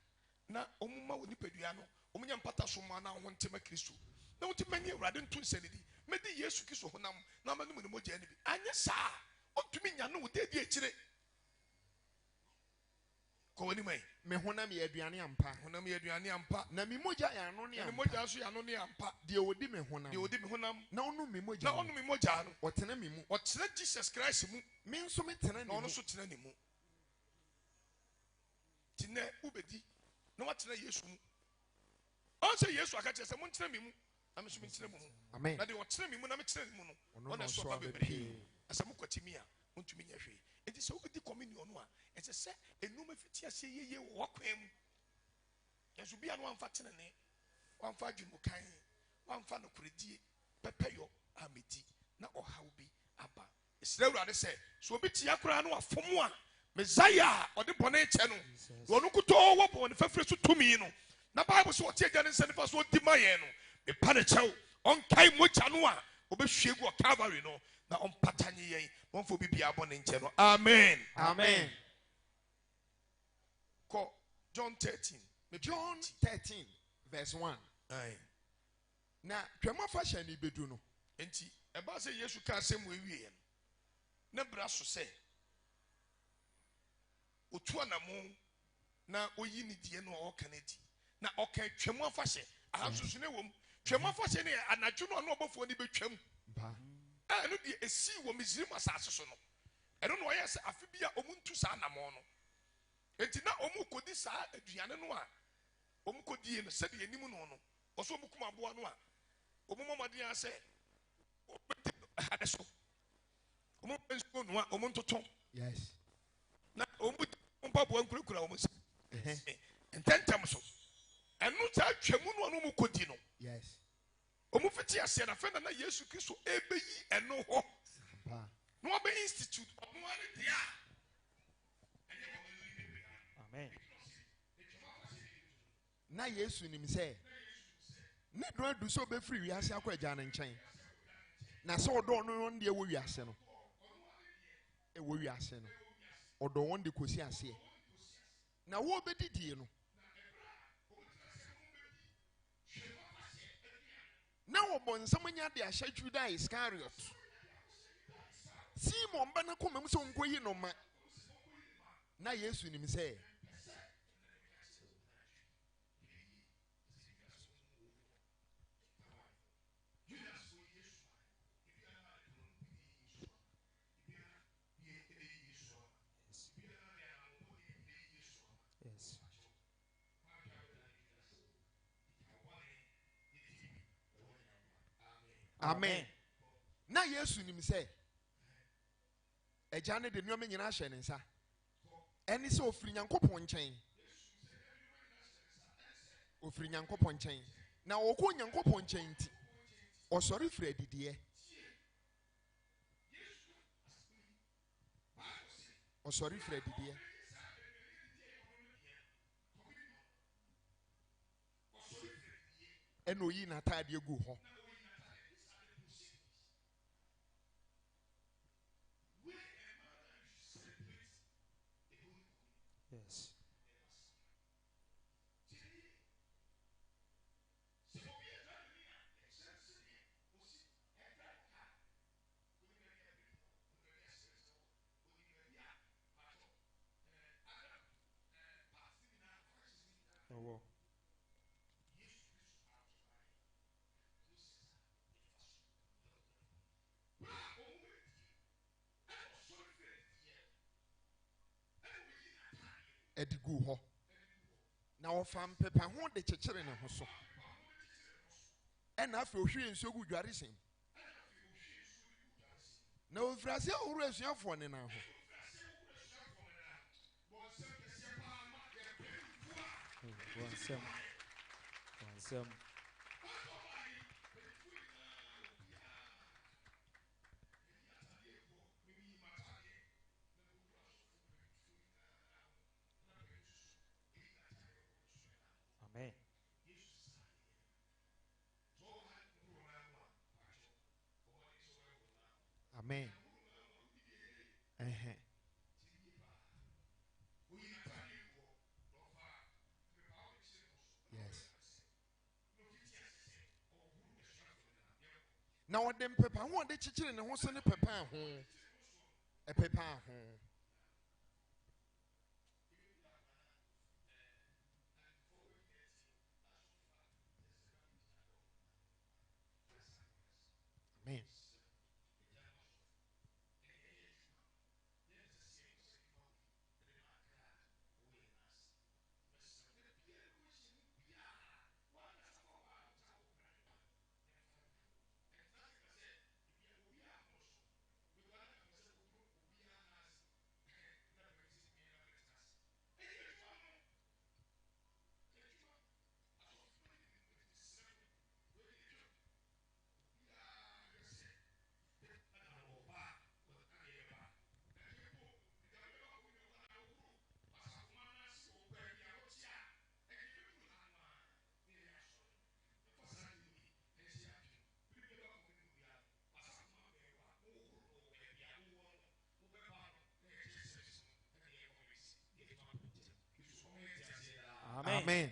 na ɔmoma wɔ nipadua no ɔmunya mpata so ma na ho ntema Kristo na wontimi manye Awurade nto nsɛnidi mɛdi Yesu Kristo honam na manom ne mogya ne bi anyɛ saa ɔntumi nya no wo dedi akyire kɔwani mai me honam yɛ aduane ampa honam yɛ aduane ampa na me mogya yɛ ano ne ne ampa mogya nso yɛ ano ne ampa deɛ ɔdi me honam deɛ ɔdi me honam na ɔno me mogya na ɔno me mogya no ɔtena me mu ɔtena Jesus Christ mu me nso metena ne na ɔno mu nso tena ne mu ti nɛ wobɛdi na watena Yesu mu ɔn sɛ Yesu aka kyerɛ sɛ montena me mu na me nso mentena mu amen na deɛ ɔtena me mu na metena ne mu no ɔno ɔna na so ɔso aba bebree abɛpee asɛ mokɔtimi a montumi nyɛ hwee enti sɛ wobɛdi communion no a ɛsɛ sɛ enum afiti aseɛ yeye wɔ wakwan mu yɛnso bia no wamfa tenene wamfa adwumukan wamfa nokoredie pɛpɛyɔ a medi na ɔhaw bi aba ɛsrɛ Awurade sɛ obi tia koraa no wafom a Messiah a ɔde bɔne kyɛ no na ɔno kutoo wɔ bɔne fɛfiri so tumi no na Bible sɛ ɔte agya ne nsa nifa so ɔdi ma yɛn no mepa ne kyɛw ɔnkae mogya no a ɔbɛhwie gu Calvary no na ɔmpata nye yɛn na ɔmfa obi biara bɔ ne nkyɛn no amen amen kɔ John 13 John 13 verse 1 aye na Twam Afahyɛ ne bedu no enti ɛba sɛ Yesu ka asɛm wɔ ewie no na bra so sɛ otu anamo na oyi ne die no a ɔka ne di na ɔka Twam Afahyɛ ahasoso ne wɔ mu Twam Afahyɛ ne anadwo no a ɔbɔfoɔ ne bɛtwam ba ɛno deɛ esi wɔ Misraim asase so no ɛno na ɔyɛ sɛ afe bi a ɔmo ntu saa anamo no enti na ɔmo kɔdi saa aduane no a ɔmo kɔdie no sɛdeɛ anim no no ɔso ɔmo kum aboa no a ɔmo mɔmɔden asɛ ɔbɛdi ade so ɔmo bɛ nsuo no a ɔmo ntoto yes na ɔmo mpaboa nkurakura ɔmo nsa ntɛntɛm so ɛno saa Twam no a ɔmo kɔdi no yes ɔmo fiti aseɛ na fɛn na Yesu Kristo ɛbɛyi ɛno hɔ ba na ɔbɛ institute ɔmo ani deɛ Amen. na Yesu nim sɛ ne dɔn adu sɛ ɔbɛfiri wiase akɔ agya ne nkyɛn na sɛ ɔdɔ ɔno no deɛ ɛwɔ wiase no ɛwɔ wiase no ɔdɔ wɔn de kɔsi aseɛ na wɔbɛdidie no na wɔbɔ nsɛm anya de ahyɛ Juda Iscariot Simon ba na kɔmam sɛ ɔnkɔyi no ma na Yesu nim sɛ Yes. amen na Yesu nim sɛ agya ne de nneɛma nyinaa hyɛ ne nsa ɛne sɛ ofiri Nyankopɔn nkyɛn ofiri Nyankopɔn nkyɛn na ɔkɔ Nyankopɔn nkyɛn nti ɔsɔre firi adidiɛ ɔsɔre firi adidiɛ ɛna oyi n'ataadeɛ gu hɔ Yes. Oh, ɛde gu hɔ na ɔfa mpepa ho de kyekyere ne ho so ɛna afei ohwie nsuo gu dware sen na ofiri ase ahoro asuafoɔ ne nan ho Wansɛm. Amen. Amen. Yes. Na ɔde mpepa ho ɔde kyekyere ne ho so ne pepa ho ɛpepa ho Amen. Amen.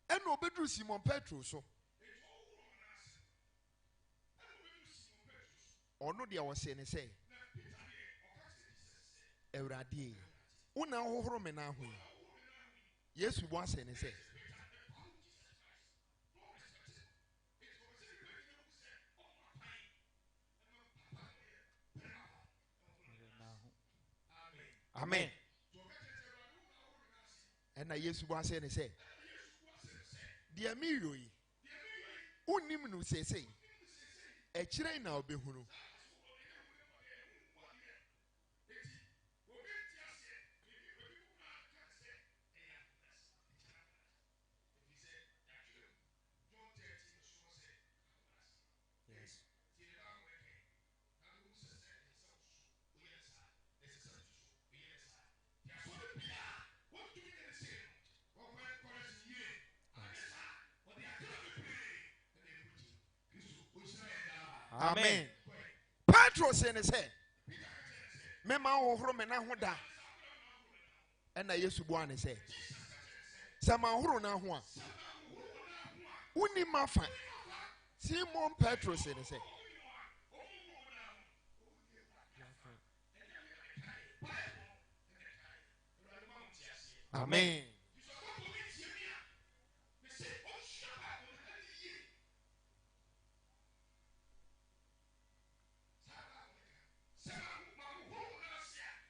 ɛna obɛduru Simon Petro so ɔno deɛ ɔsɛ ne sɛ Awurade wo na ahohoro me na ho Yesu bo asɛ ne sɛ Amen. ɛna Yesu bo asɛ ne sɛ deɛ meyɛ yi wonim no sɛsɛ ɛkyerɛ na obɛhunu Amen. Petro sɛ ne sɛ mema ahohoro me na ho da ɛna Yesu boa ne sɛ sɛ ma ahohoro na ho a woni ma fa Simon Petro sɛ ne sɛ Amen.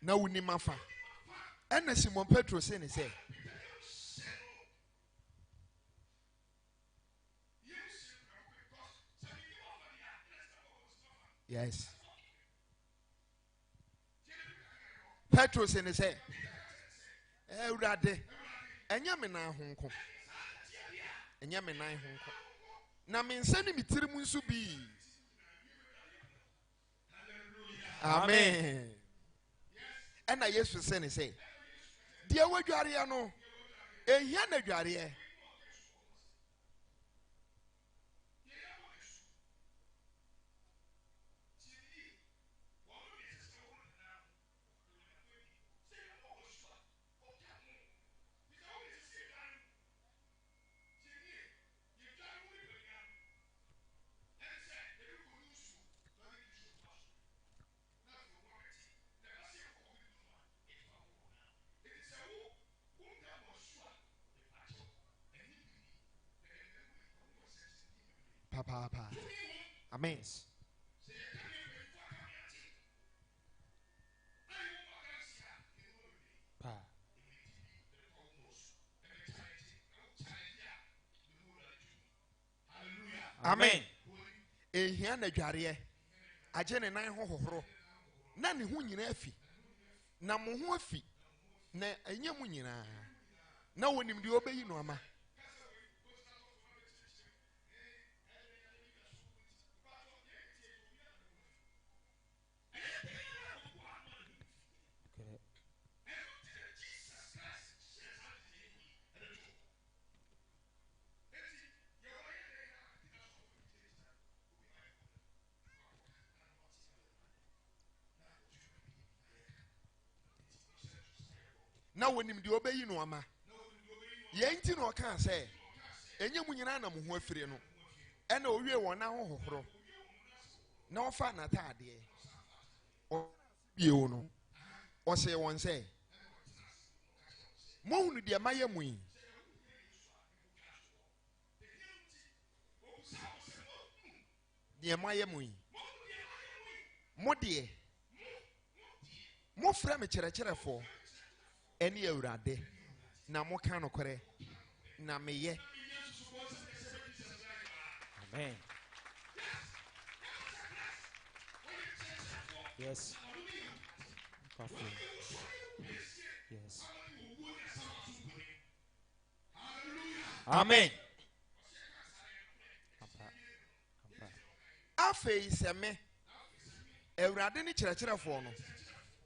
Na woni ma fa ɛna Simon Petro sɛ ne sɛ Yes. Petro sɛ ne sɛ Awurade ɛnyɛ me nan ho nko ɛnyɛ me nan ho nko na me nsa ne me tirim nso bi Amen. ɛna Yesu sɛ ne sɛ deɛ wadwareɛ no ehia na dwareɛ Papa. Amen. Amen. Ehia na dware agye ne nan ho hohoro na ne ho nyina afi na mo ho afi na enye mu nyina na wonim de obeyi no ama. Na wonim de obeyi no ama. Ye nti no ka say enye mu nyina na mo ho afire no ena owie won na ho hohoro na ofa na taade o biewo no o se won say mo hunu de maye mu yi de maye mu yi mo de mo fra me kyerɛkyerɛfo eni awurade na mo ka no kore na meye. Amen. Yes. Yes. Amen. Afei sɛ me awurade ne kyerɛkyerɛfo no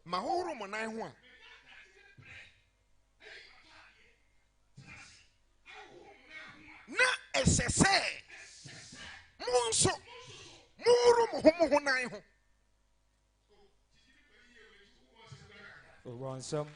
ma hohoro mo nan ho a na ɛsɛ sɛ mo nso mohohoro mo ho nan ho. We want some.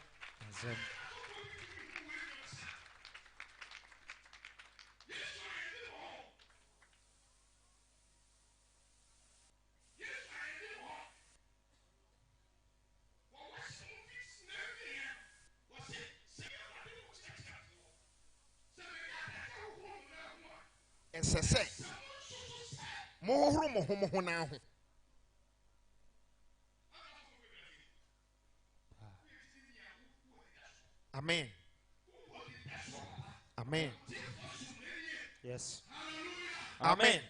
Ɛsɛ sɛ mohohoro mo ho nan ho. Amen. Amen. Yes. Amen.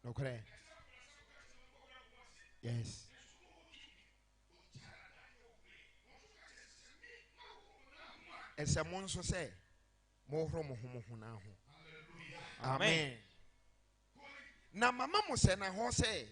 Okay. Yes. Ese mo nso say mo horo mo ho na ho. Amen. Na mama mo se na ho say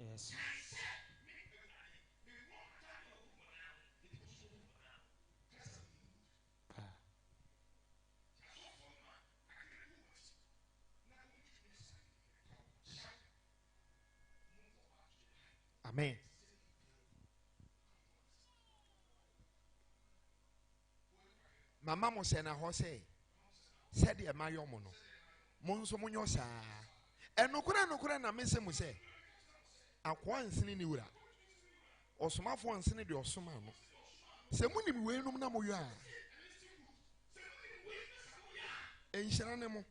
Yes. Amen. Mama mo se na ho say said de mayo mo no mo nso mo nyo saa enokura na mese mo say akwa nsini ni wura osomafo nsini de osoma no se muni mi weenum na mo yo a enhyira ne mo.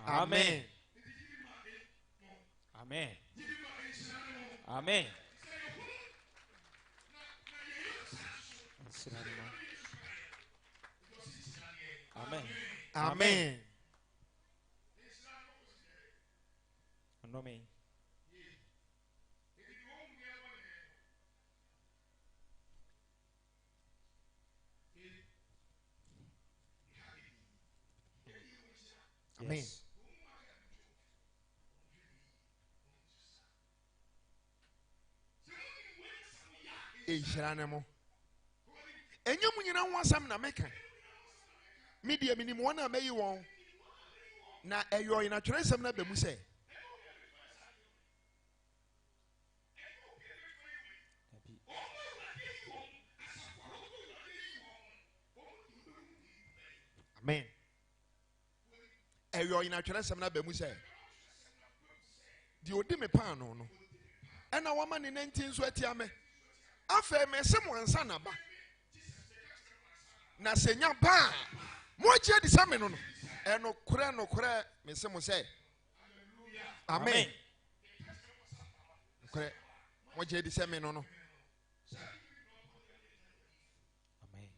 Amen. Amen. Amen. Amen. Amen. Amen. Amen. Enhyira ne mo. Enye mu nyina ho asam na meka. Media minim wona meyi won. Na eyo ina twerɛsɛm na bemu sɛ yɔ ina twɛrɛ sɛm na bɛ mu sɛ di odi me paano no ɛna wama ne nanti nso atia me afɛ me se mo ansa na ba na sɛ nya ba mo agye di sɛ me no no ɛno korɛ me se mo sɛ amen korɛ mo agye di sɛ me no no Amen.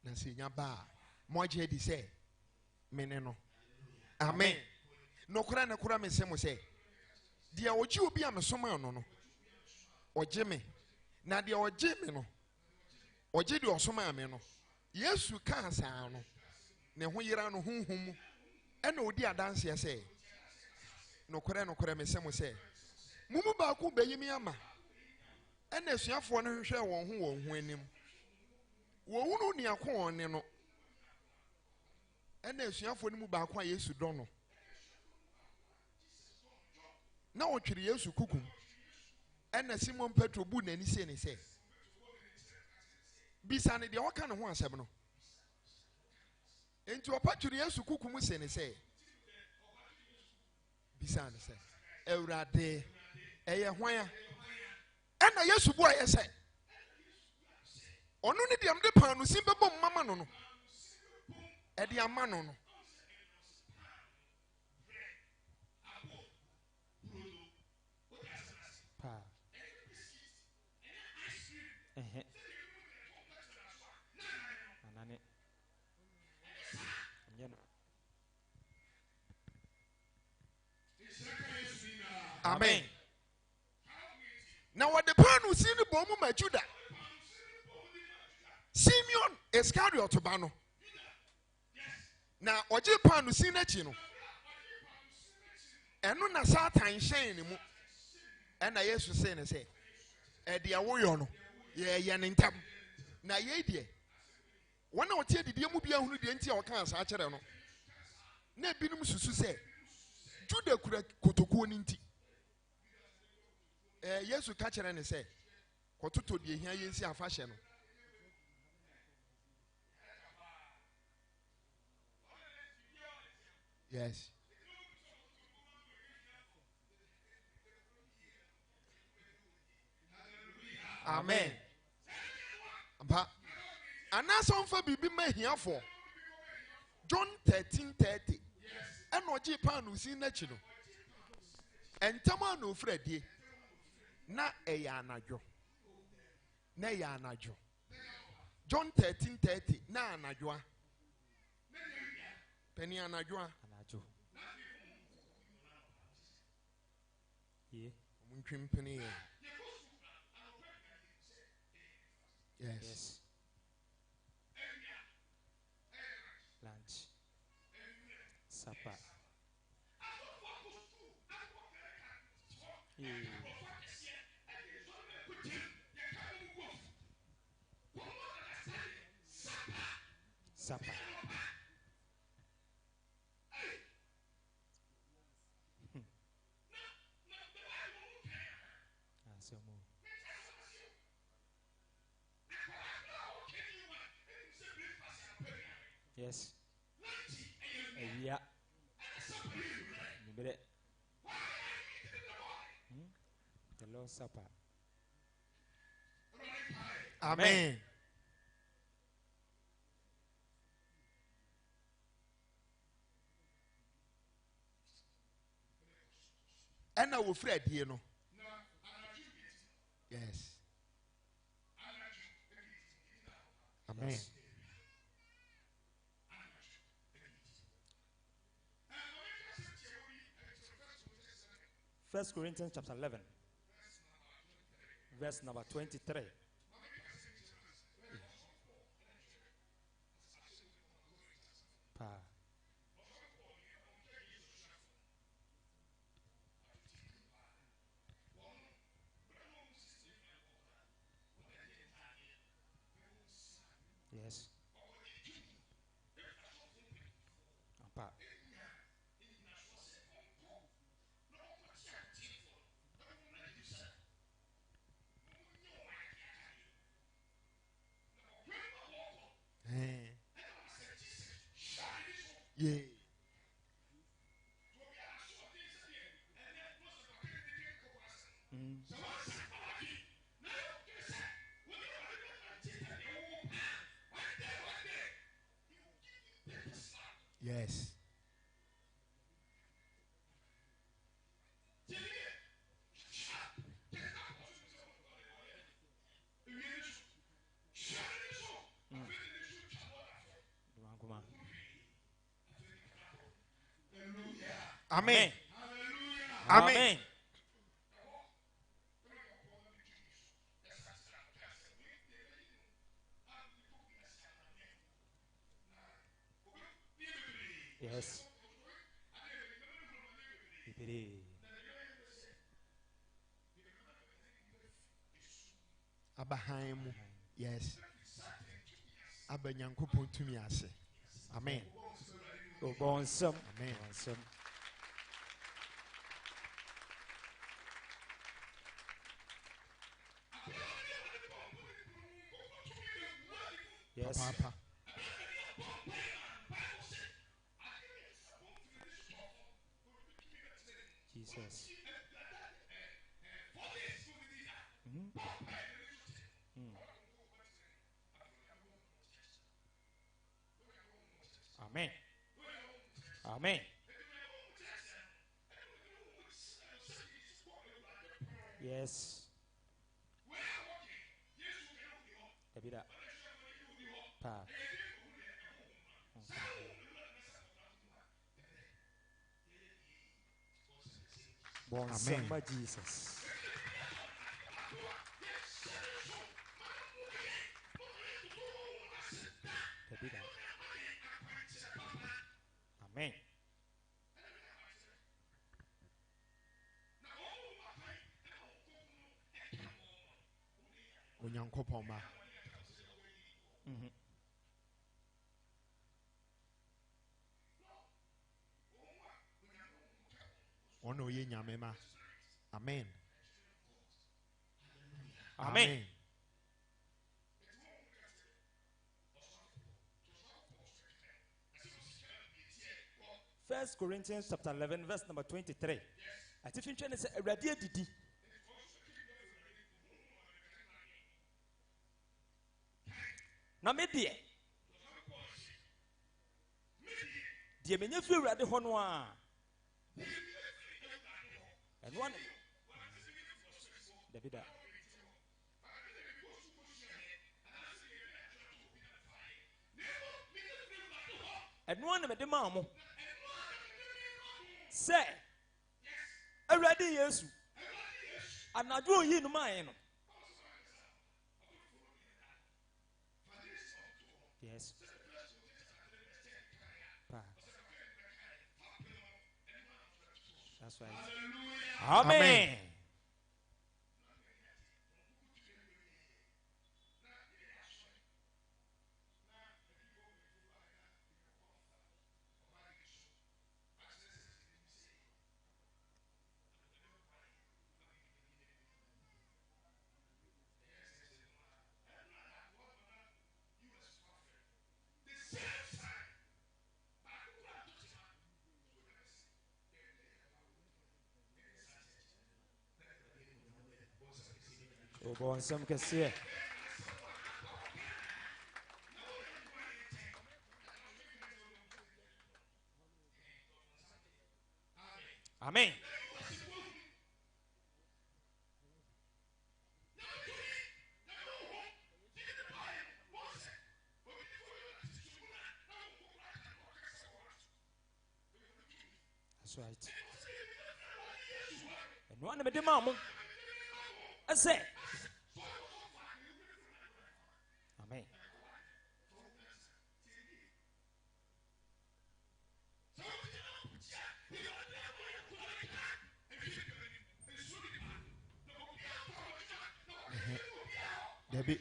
na sɛ nya ba mo agye di sɛ me ne no amen no korɛ me se mo sɛ deɛ ɔgye obi a mesoma no no ɔgye me na deɛ ɔgye me no ɔgye deɛ ɔsoma me no yesu kaa saa no ne ho yera no honhom mu ɛna odi adanseɛ sɛ nokorɛ me sɛ mo sɛ mo mu baako bɛyi me ama ɛna asuafoɔ no hwehwɛ wɔn ho anim wɔhunu nea ko wɔn ne no ɛna asuafoɔ no mu baako a yesu dɔ no na ɔtwere yesu kukum ɛna simon petro bu n'ani sɛ ne sɛ bisa ne deɛ ɔka ne ho asɛm no enti ɔpa twere yesu kukum sɛ ne sɛ bisa ne sɛ awurade ɛyɛ hwan a ɛna yesu bu ayɛ sɛ ɔno ne deɛ mde paano sim bɛbɔ mmama no no ɛde ama no no Pa. Anane. Nyeno. amen na wɔde paano si ne bɔ mu ma Juda Simeon Iscariot ba no na ɔgye paano si n'akyi no ɛno na Satan hyɛn ne mu ɛna Yesu sɛ ne sɛ ɛde awoyɔ no yɛyɛ ne ntam na yɛi deɛ wɔn a wɔte adidiɛ mu bia hunu deɛ nti a wɔka saa kyerɛ no na ebinom susu sɛ Juda kura kotokuo ne nti Yesu ka kyerɛ ne sɛ kɔtotɔ deɛ hia yɛnsi afa hyɛ no yes amen ba anasa ɔmfa biribi ma ahiafoɔ John 13:30 ɛna ɔgye paano si n'akyi no ɛntam a na ofiri adie na ɛyɛ anadwo John 13:30 na anadwo a penny anadwo a Anajo. Ye. muntwim penny yes Yes. Lunch. Supper. Yeah. Supper. Asomo. Yes. Yeah. The Lord's Supper. amen ɛna wofiri adie no yes amen Yes. First Corinthians chapter 11, verse number 23. Pa. Yes. Pa. Amen. Amen. Amen. Yes. Bibiri. Abahamu. Yes. Abanyankopɔn tumi ase. Amen. Obonsam. Amen. Obonsam. Yes. Papa. Jesus. Amen. Amen. Yes. Ebida. Pa. Bonsamba Jesus. Ebida. Amen. Onyankopɔn ba. Ono ye nyame ma. Amen. Amen. 1 Corinthians chapter 11, verse number 23. I think you say, "Ready, didi." Na me die. Die me nyefu awurade hɔ no a. Ɛno ane. David. Ɛno ane me de ma mo. Say, awurade Yesu. Anadwo yi no ma no. Yes. Pa. That's right. Amen. Obonsam kɛseɛ. Amen. That's right. And one of the mama, I say, Amen. Debbie.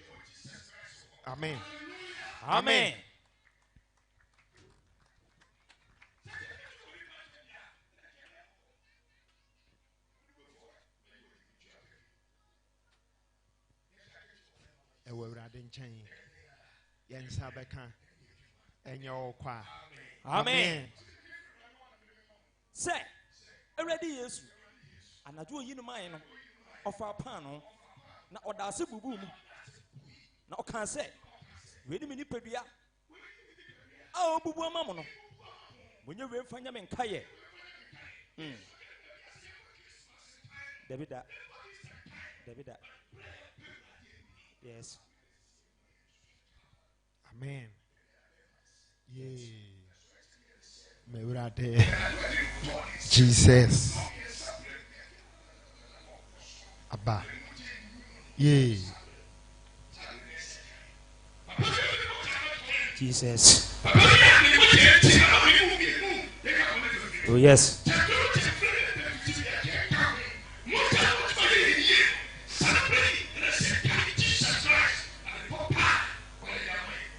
Amen. Amen. Ewe awurade nkyɛn. Yɛn nsa bɛka. Ɛnyɛ ɔkwa. Amen. Say, already Yesu. Anadwo yi no man no. Ofa pan no. Na odase bubu mu. Na okan say, we ni nipadua. A obubu ama mo no. Monye we mfa nya me nkaye. David. Yes. Amen. Yay. Mewurade. Jesus. Abba. Yay. Jesus. Oh, yes.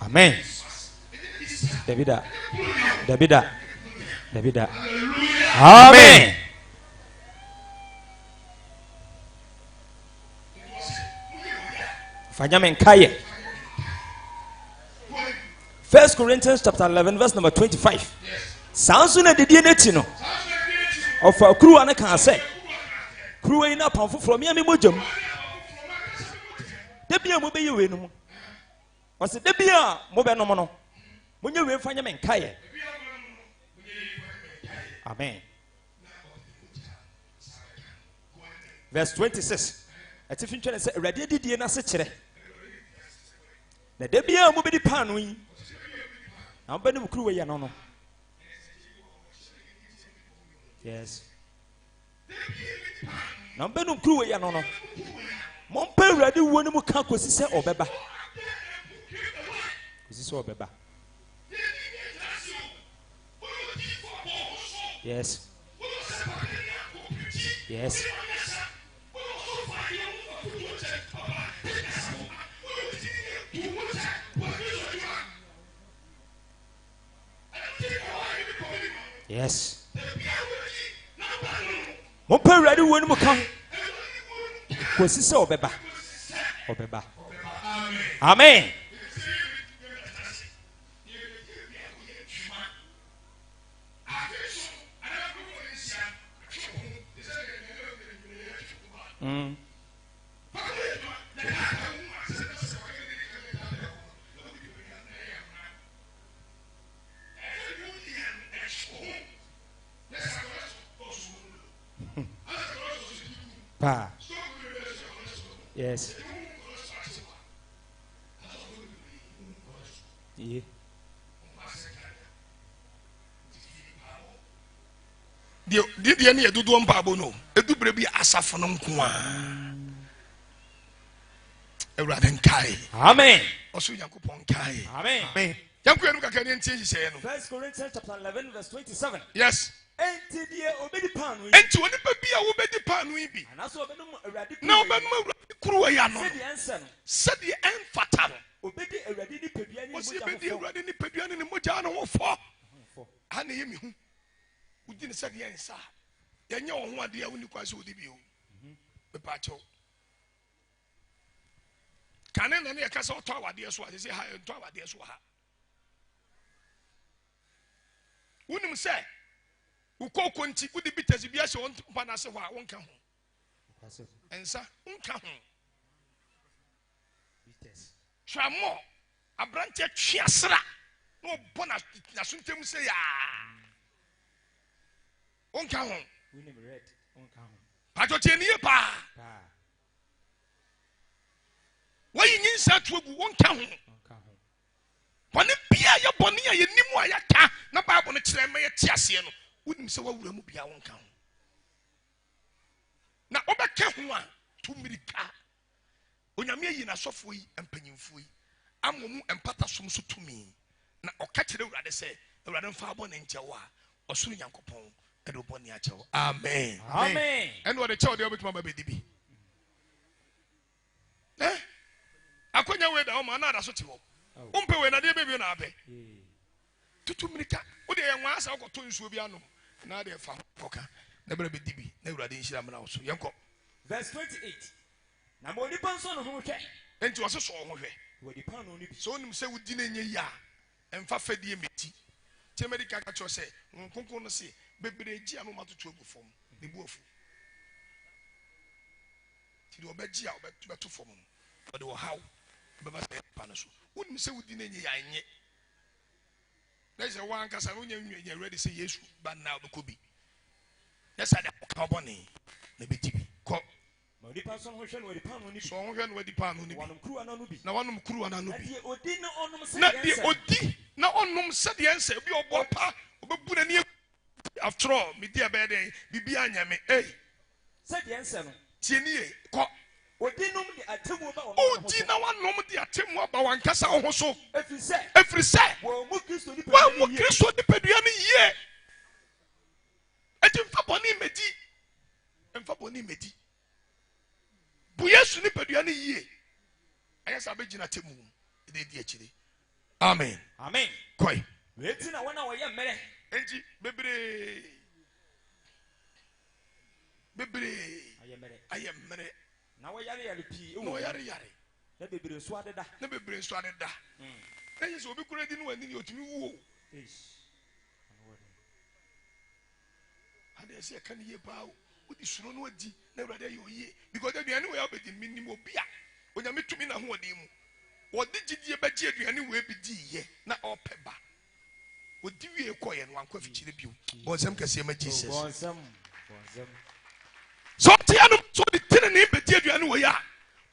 Amen. Davida. Amen. Fanyamen Kaye. 1 Corinthians chapter 11 verse number 25. Sansuna de dienetino. Of a crew and a can say. Crew in a pamphlet from Yami Mujum. Debia will be you in. Was it Debia Mobanomono? When you will find Yamen Kaye. Amen. Verse 26. At if you try to say, Ready did you not say? The Debia will be the panui. I'm going to crew a no. Yes. Now, Ben of crew a no. Mompe ready one more can't say or beba. This is all beba. Yes. Yes. Yes. Mompe ready one more come. Because it's all beba. Obeba. Amen. Pa. Yes. Yeah. Did you need to do one babono? A do baby asafonum kwa. A raden kai. Amen. Also, Yankupon kai. Amen. Amen. Yankuka can say, 1 Corinthians chapter 11, verse 27. yes. And to the obey pan. And to any baby, I will be the pan we be. And also, a radical. No, but Kruayano Said the answer. said the end fatal. Obey a ready Pepian. Was he ready in the Pedian in the Mojano for? And him who didn't say the answer. You know what dear when you quite so debut. The pacho. Canon and a castle tower, dear swat, is a high tower, dear swat. Wouldn't say. Who call Conti would be as if you want Panasa won't come home. And sir, won't come home. Tramo, a branch of Chiasra. No bonus, Nasuntum say, won't come home. We never read. Won't come home. Patotinia pa. Why you need such won't come home. When it be a bonia, you knew why I can't. No Bible, it's a mere Chiasiano. Wouldn't say what would be our own count. Now, over Kahua, 2 minutes. When I'm here in a soft way and penny free, I'm and pata some so to me. Now, or catch it rather say, rather far born in Jawa, or soon Yankopon, and Oboniacho. Amen. Amen. And what a child the Mama baby. Eh? I couldn't wait on another sort of. Umpe when I did baby on Abbey. 2 minutes. What do you want? I'll go to Subiano. Now they're found. Never be DB. Never did she. I'm now so young. Verse 28. Now, more depends on who can. And to us a song of it. What depend on it. So him say we didn't ya. And Fafa DMT. Temerica catcher say, Uncle say, baby, Giano to trouble form. The wolf. To obey Gia, but to form. But how? But Panasu. Wouldn't say we didn't ya. There's a one cast you're ready to say yes, but now the could be. Yes, I have company. Maybe TV. Call. But the person who shall the pound on it. So when the pound on One crew and Anubi. now one crew and Anubi. Not the Not the Odi. Now on them said the answer. Be your papa. obɛbu n'ani after all me di abɛɛdɛ bibi anya me sɛ deɛ nsɛ no tie ni ye kɔ odi nom de atemu ba wɔn odi na wanom de atemu aba wankasa wo ho so efiri sɛ wɔn mu kristo nipadua no yie eti mfa bɔne medi bu yesu nipadua no yie ayɛ sɛ abɛgyina atemu mu ɛde di akyire amen kɔe weti na wɔn a wɔyɛ mmerɛ enti bebree ayɛ mmerɛ na wɔyare pii na wɔyare na bebree nso adeda na ɛyɛ sɛ obi kura di no wani ne otumi wuo adeɛ sɛ ɛka ne yie paa o wodi suro no adi na awurade ayɛ oyie because aduane wei abɛdi menim obi a onyame tumi na hoɔden mu wɔde gyidie bɛgye aduane wei bi diiyɛ na ɔpɛ ba wɔdi wie kɔyɛ no wankɔ afikyire bio bɔnsɛm kɛseɛ ma jesus sɛ ɔteɛ no sɛ ɔde tene ne bɛdi aduane wei a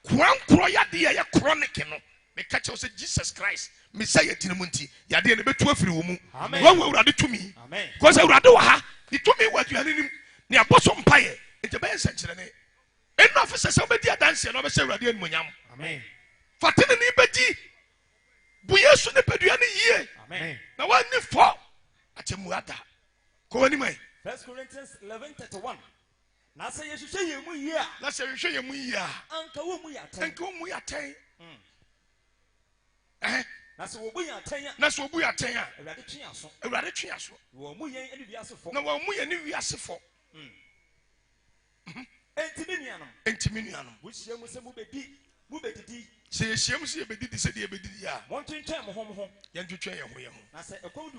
korankorɔ yadeɛ yɛ chronic no meka kyɛw sɛ jesus christ mesɛ yɛdi no mu nti yadeɛ no bɛtu afiri wɔ mu wawu awurade tumi because awurade wɔ ha ne tumi wɔ aduane no mu ne abɔ so mpayɛ nti bɛyɛ nsɛnkyerɛnne ɛnu afo sɛ sɛ wobɛdi adanseɛ na wobɛhyɛ awurade animonyam fa tene ne bɛdi bu yesu ne padua no yie na woanni fɔ akyɛmu ada kɔ w'anim ɛ 1 Corinthians 11:31 na sɛ yɛhwehwɛ yɛn mu yie a anka wɔ mu yɛ atɛn na sɛ wɔbu yɛn atɛn a awurade twe aso wɔn mu yɛn ne wiasefo na wɔn mu yɛn ne wiasefo enti me nuanom wohyia mu sɛ mubɛdidi sɛ yɛhyia mu sɛ yɛbɛdidi sɛdeɛ yɛbɛdidi a montwentwɛn mo ho yɛntwetwɛn yɛn ho na sɛ ɛkɔm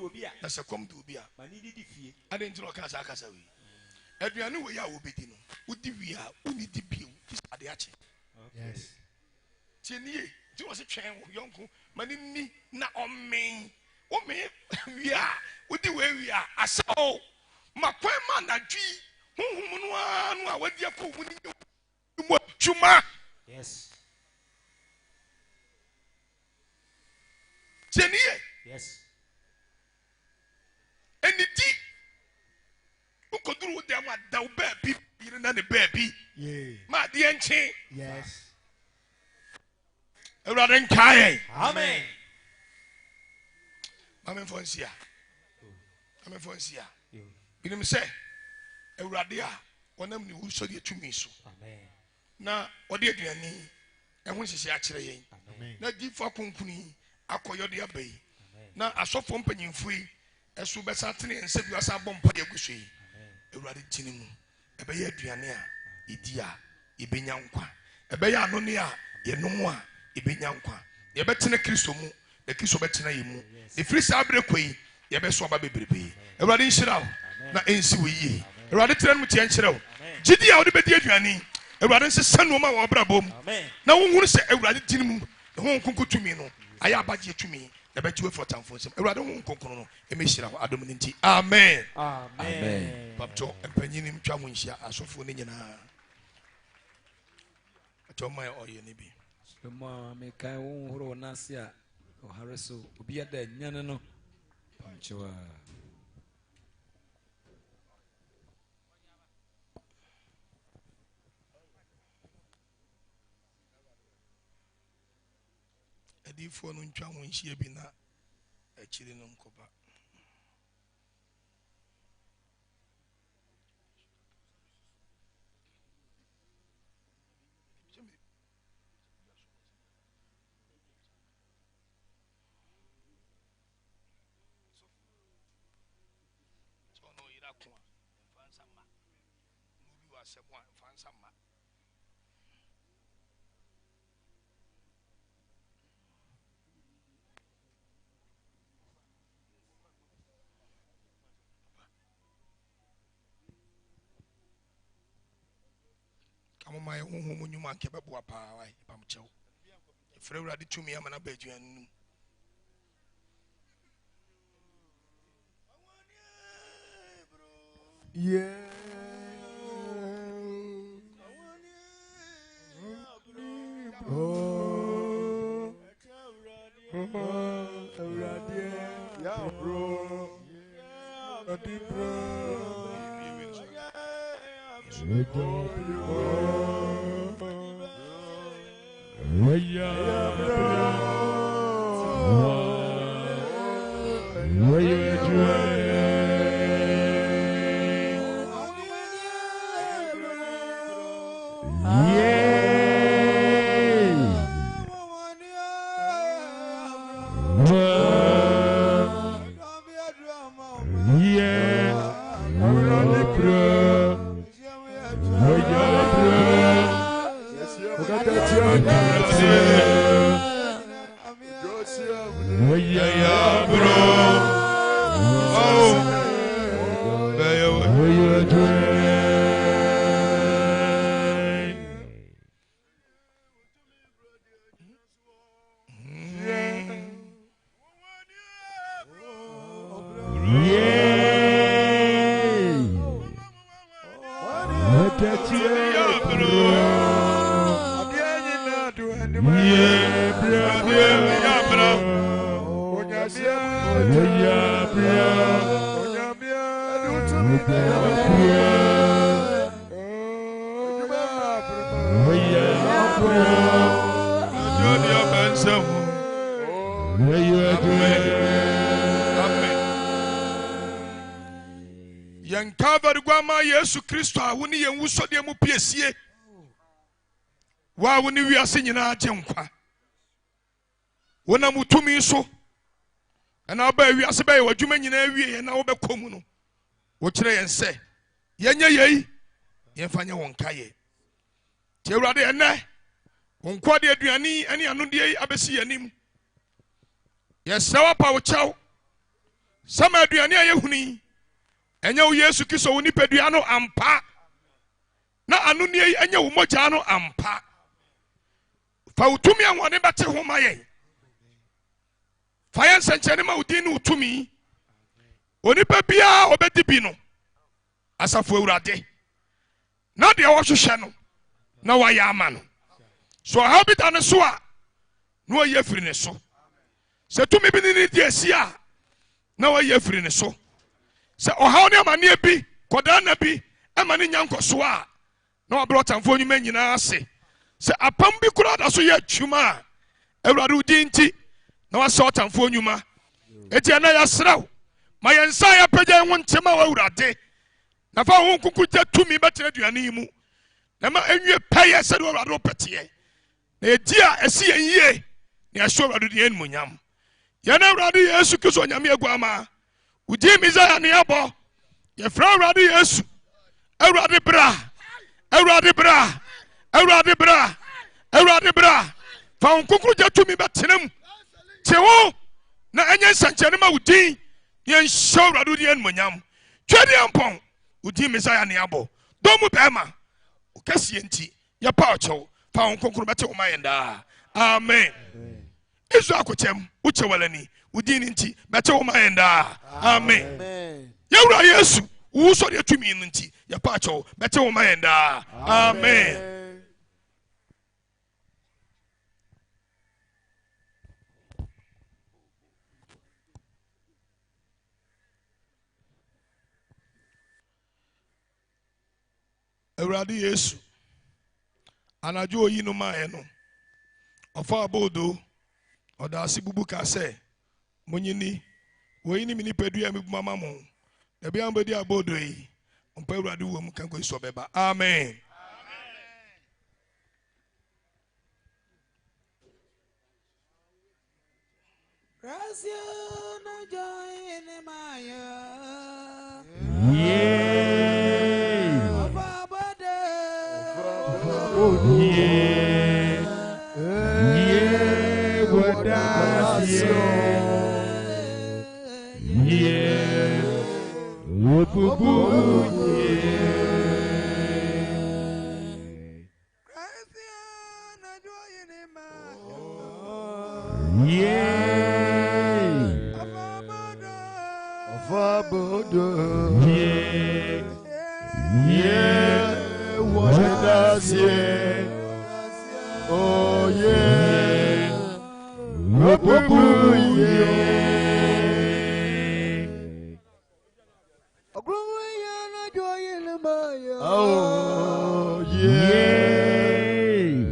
de obi a ma ne didi fie ade nti na ɔka saa kasa wei aduane wei a wɔbɛdi no wodi wie a wonni di bio fi sɛ ade akye tie nie nti wɔ se twɛn wo yɔnko ma ne ni na ɔmen wome wie a wodi wei wie a asɛ o ma kwan ma anadwi honhom no a wadi akɔ mu ne mu adwuma tie nie ɛnidi wokɔduru wo dɛm a da wo baabi yere na ne baabi ma adeɛ nkye awurade nkae mamemfɔ nsia binom sɛ awurade a ɔnam ne wusɔre atumi so na ɔde aduane ɛho nhyehyɛ akyerɛ yɛn na difa konkuni akɔyɔde aba yi na asɔfoɔ mpanyimfo yi ɛso bɛsa tene nsa bi asa bɔ mpa yɛ gu so yi awurade gyina mu ɛbɛyɛ aduane a yɛdi a yɛbɛnya nkwa ɛbɛyɛ anone a yɛnom a yɛbɛnya nkwa yɛbɛtena kristo mu na kristo bɛtena yɛ mu ɛfiri saa berɛ kɔ yi yɛbɛso aba bebrebe awurade nhyira wo na ɛnsi wo yie awurade tena no mu tiɛ nkyerɛ wo gyidi a wode bɛdi aduane awurade nsesa nnoɔma a wɔbrabɔ mu na wohunu sɛ awurade gyina mu na ho nkonko tumi no ayɛ abagyeɛ tumi na bɛgye wo afiri ɔtamfoɔ nsɛm awurade ho nkonkrono no ɛmɛhyira wo adom no nti amen paptɔ mpanyini ntwa mo nhyia asɔfoɔ no nyinaa atɔ ma ɔyɛ ne bi ma mekae wo nhoro wo nase a ɔhare so obi ada anyane no pamkyewa adiifoɔ no ntwa ho nhyia bi na akyiri no nkɔba kamoma yɛ honhom nnwuma anka bɛboa paa wae pamkyɛw ɛfrɛ awurade tumi ama no ba aduane no mu Yesu Kristo a woni yen wusode mu piesie wa woni wiase nyina agye nkwa wona mutumi so ana ba wiase ba ye wadwuma nyina wie na wo bekomu no wo kire yen se yenye yei yen fanye won kaye ti Awurade ene wonko de aduani ane anode abesi yanim yesawa pa wo chaw sama aduani ayehuni enya wo Yesu Kristo wo nipadua no ampa na anuni enya wo mogya no ampa fa utumi anwone bete ho mayen fa yen senchene ma udin no utumi onipa bia obedi bi no asafo Awurade na de wo hwehwe no na wa ya ama no so habita no so a no wa yefiri ne so se tumi bi ni di asia na wa yefiri ne so se ohaw ne amane bi koda na bi amane nyankoso a na wa brotamfo nyuma nyina ase se apam bi kura da so ye twuma Awurade udi nti na wa se otamfo nyuma eti na ya sraw ma yensa ya pagya ho ntema wa Awurade na fa ho nkuku ja tumi betere duane mu na ma enwie paye se do Awurade opete na edi a esi yenye na so Awurade de enmunyam ya na Awurade Yesu Kristo nyame aguama udi Messiah ne abo ye fra Awurade Yesu Awurade bra Awurade bra Awurade bra Awurade bra fa nkukuru jatumi betenem tewo na enye sanchene ma udi ye show Awurade de enmunyam twede ampon udi Messiah ne abo domu bema okasi enti ye pa ocho fa nkukuru bete wo mayenda amen izu akochem uche walani udini nti bete wo mayenda amen yawura Yesu wo so de tumi nti ya pa cho bete wo mayenda amen Awurade Yesu anajo oyinu maye no ofa abodo oda asibubu ka se monyini woyini mini pedua mi mama mo da bia mbedi abodo yi ompa Awurade wo mu kan ko iso beba amen Gracia no joy in Maya. Oh yeah, Oh, yeah.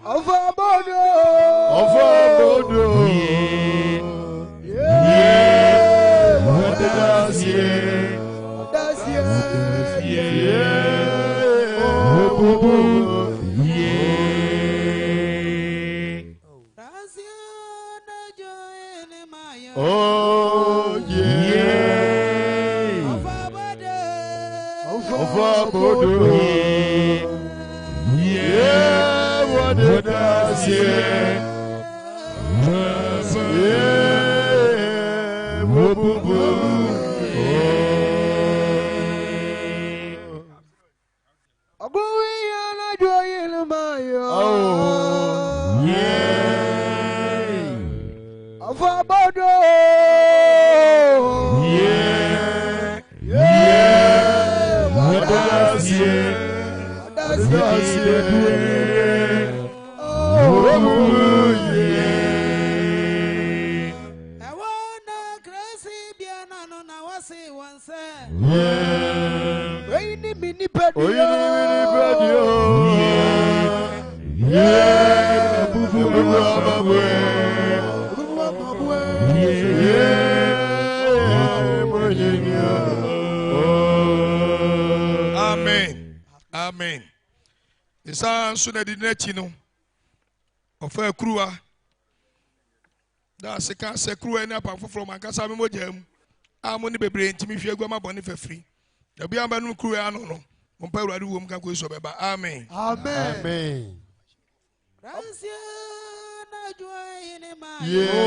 Of a bodo. Of a bodo. Yeah. What does yeah? That's yeah. Yeah. Oh, yeah. Oh, yeah. Of a bodo. Of a bodo. Yeah. What does yeah? Yeah. Boo, boo, boo. Oh, yeah. Of a bodo. Yeah. Yeah. What does yeah? That's yeah. Oh, yeah. I wanna crazy piano no na wasi once. Yeah. Wait a minute, but Oh, you yeah. Boo, boo, boo, boo, boo. Amen. Amen. Isa suna di nechi no. Ofa kruwa. Da se ka se kruwa ni apa foforo man kasa me mojam. Amo ni bebre ntimi hwe agua mabone fafiri. Da bia ba no kruwa ano no. Mompa urade wo mka ko so beba. Amen. Amen. Amen. Yeah.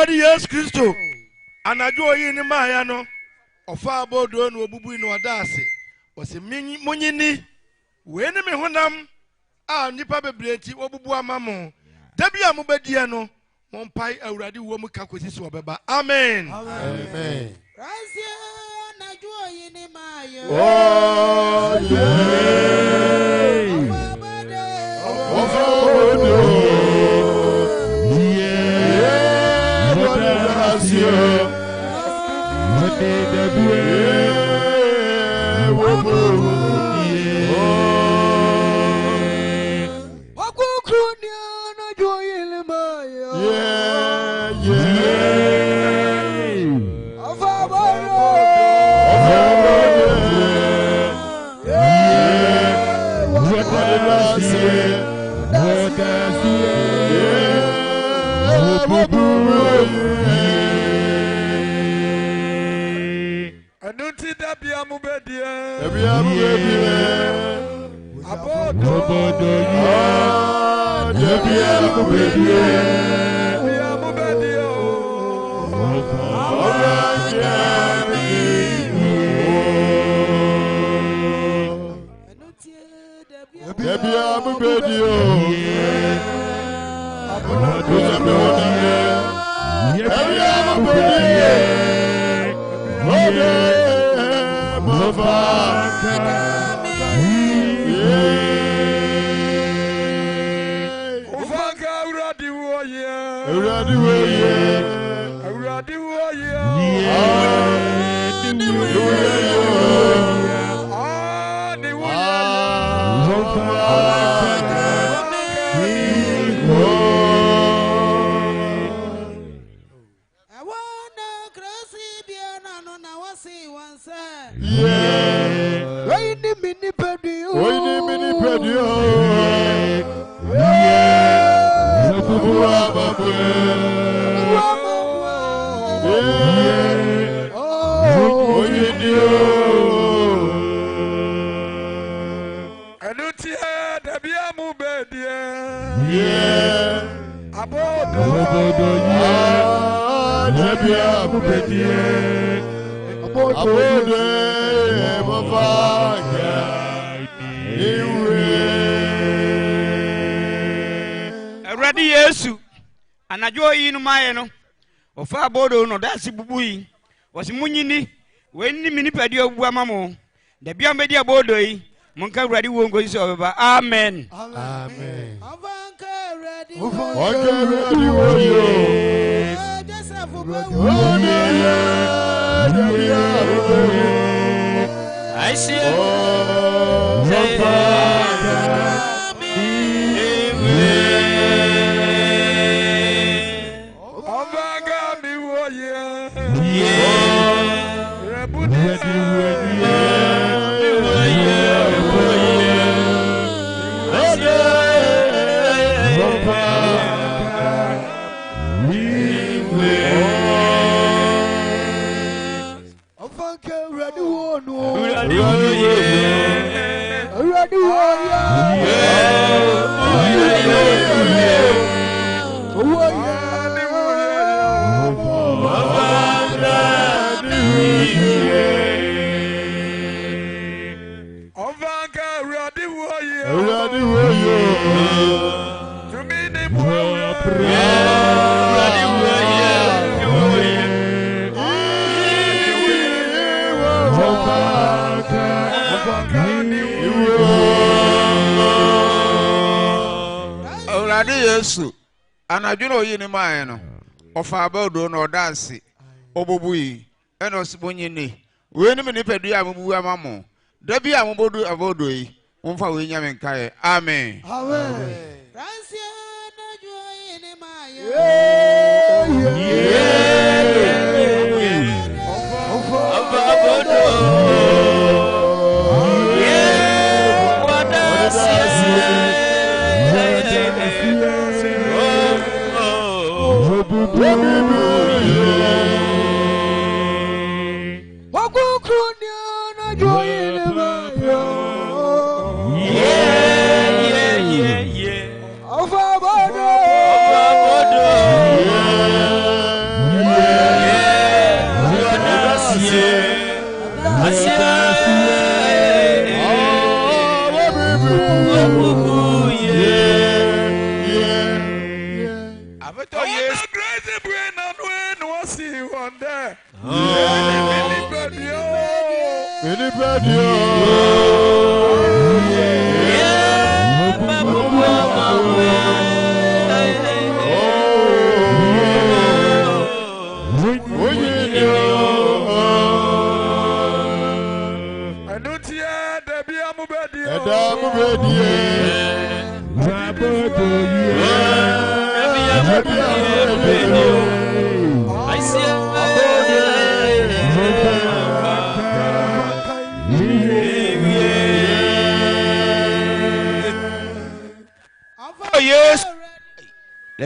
Yes, Christo. Anajo yi ni maya no. Ofa abodo no obubu no odase. Ose munyini. We ni me honam a nipa bebrenti obubu amamo. Da bia mo badie no. Mompai awurade wo mu ka kosi so obeba. Amen. Amen. Rasia anajo yi ni maya. Oh, yeah. Ofa abodo. Ready Yesu anajua inu mayeno ofa bodo no dasi bubui wasimunyini wenni minipadi obu amamo da bia medi abodo yi munka ready wongo isi obeba amen Amen. Avanka ready. ready wo yo. Joseph I see Yesu anadwene oyini maye no ofa abodo no dance obobui eno sibonyini we ni menipadua amubu amamo da bia amubodu abodo yi umfa we nyame nkae amen amen Francia najua oyini maye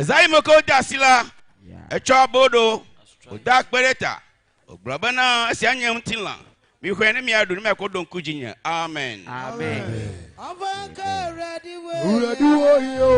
Zaimoko dasila echo bodo odak bereta obrabana asianyam tinla mi hwene mi adu me ko don kujinya amen amen Avanka ready way. Ready way yo.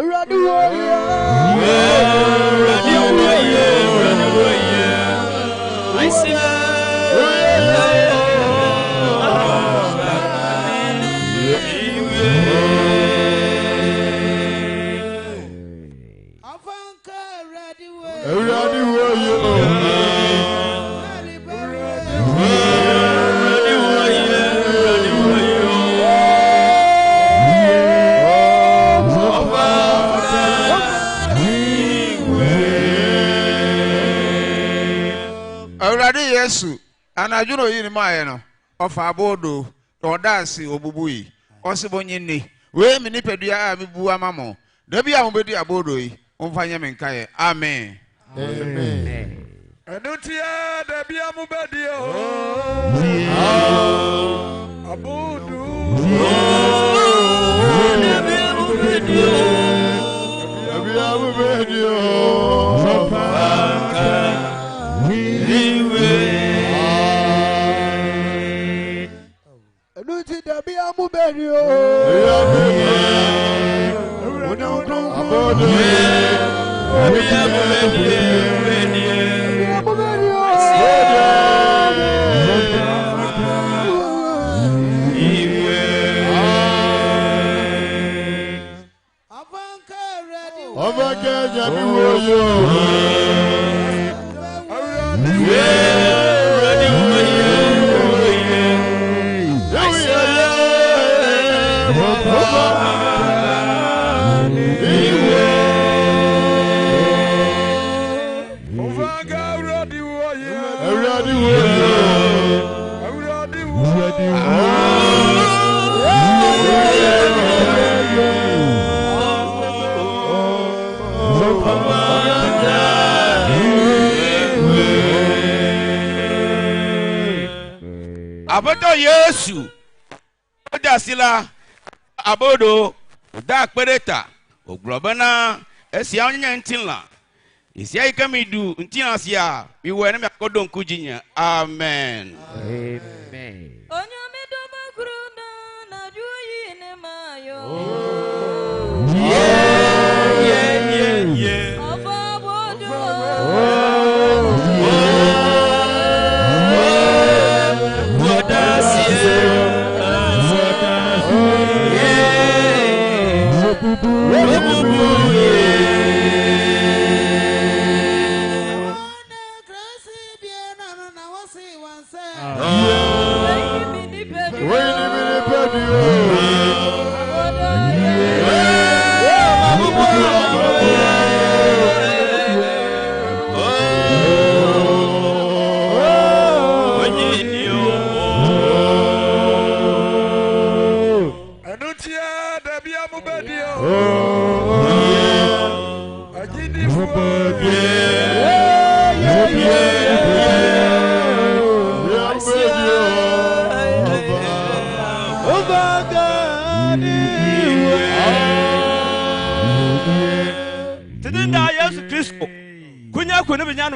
Ready way. Yesu anajuno yini maye no ofa abodo to dance obubui osibonyini we mi nipadua a mebu amamo da bia mo bedi abodo yi omfanya menkaye amen Amen. Enutia da bia mo bedi o abodo da bia mo bedi o da bia mo bedi o Abodo Yesu oda sila abodo da kpereta oglobana esia onye ntinla isia ikamidu ntina sia mi wene me akodo nkujinya amen Amen.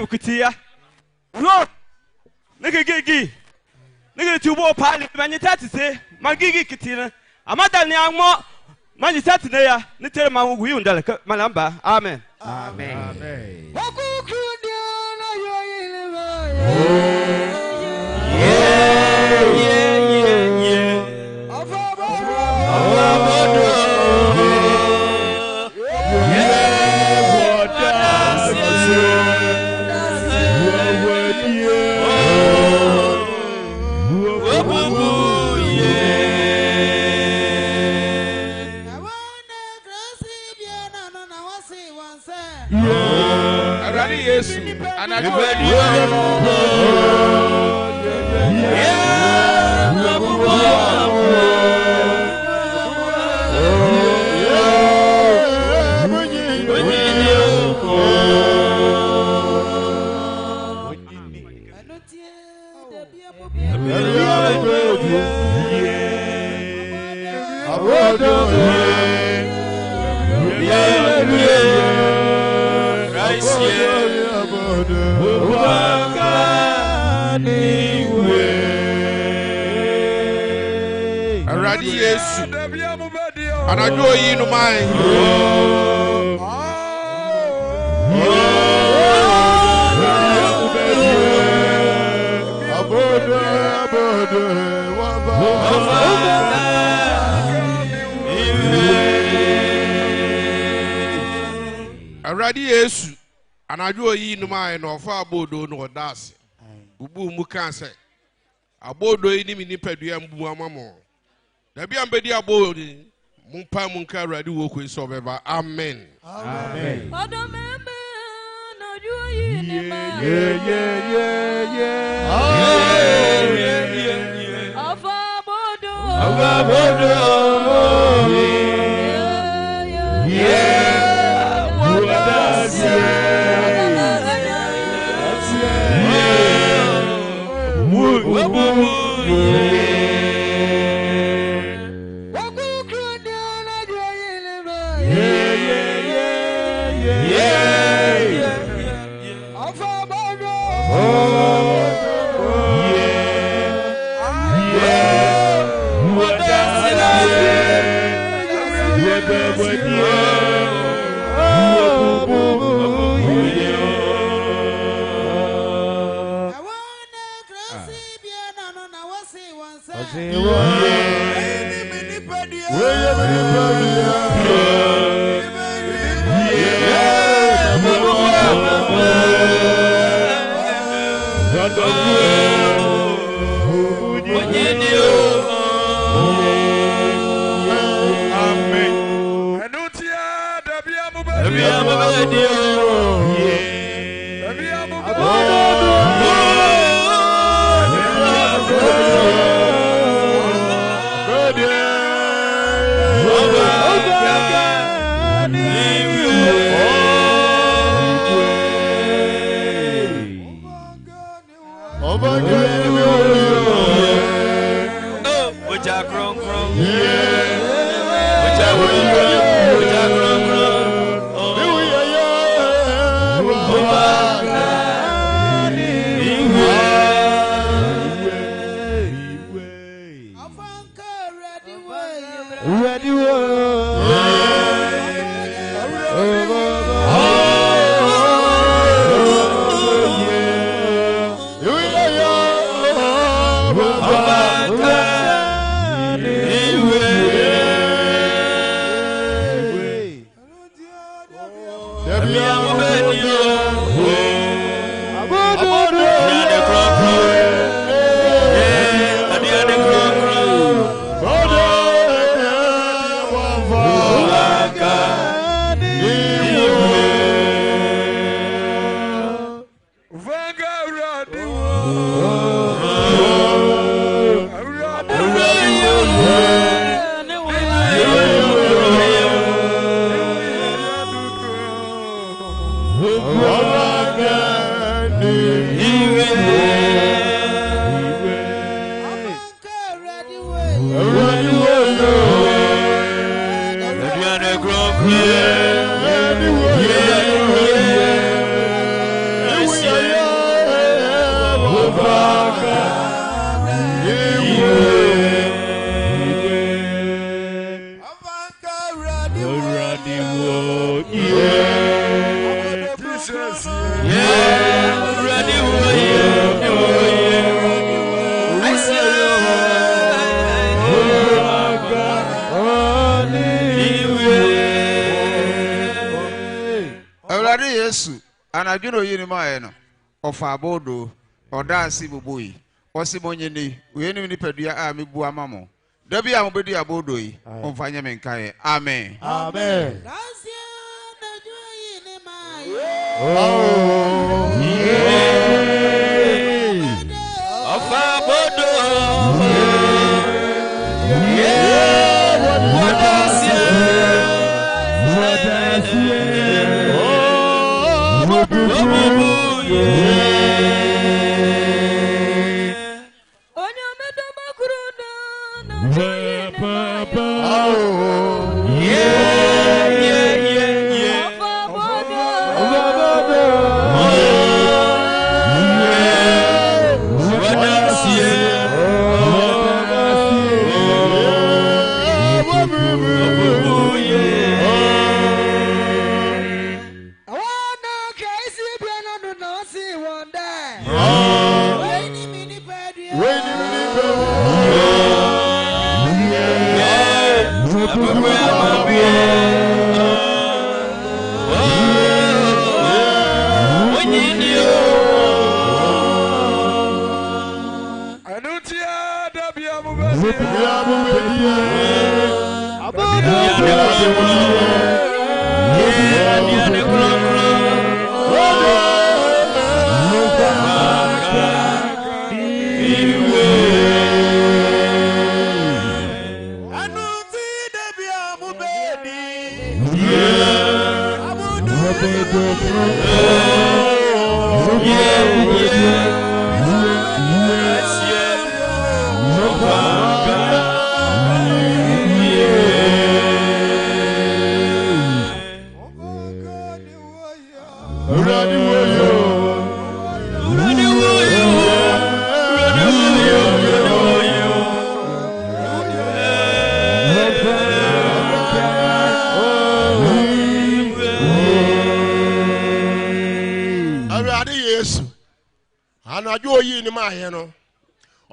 Kutia Lord Nigigi Nigga tubo pali manitati se magigi kitina amada ni amo manitati ne ya ni tere ma wu yundale malamba amen Amen. Amen. Yesu anadwo adi Aradi Yesu anadwo yi no mai Aradi Yesu anadwo yi no mai no fa abodo no odase bubu mu kanse abodo yi ni nipadua mbu amamo da bia mbedi abodo mumpa munka Aradi wo ko so beba amen amen Odameme na dwo yi ni mai Afa bodo Yesu anadwino yini mae no ofa abodo odasi bubui osimonyeni uyeni nipadua a mebu amamo da bia mo bedi abodo yi omfanya menkae amen amen Gracia na dwo yini mae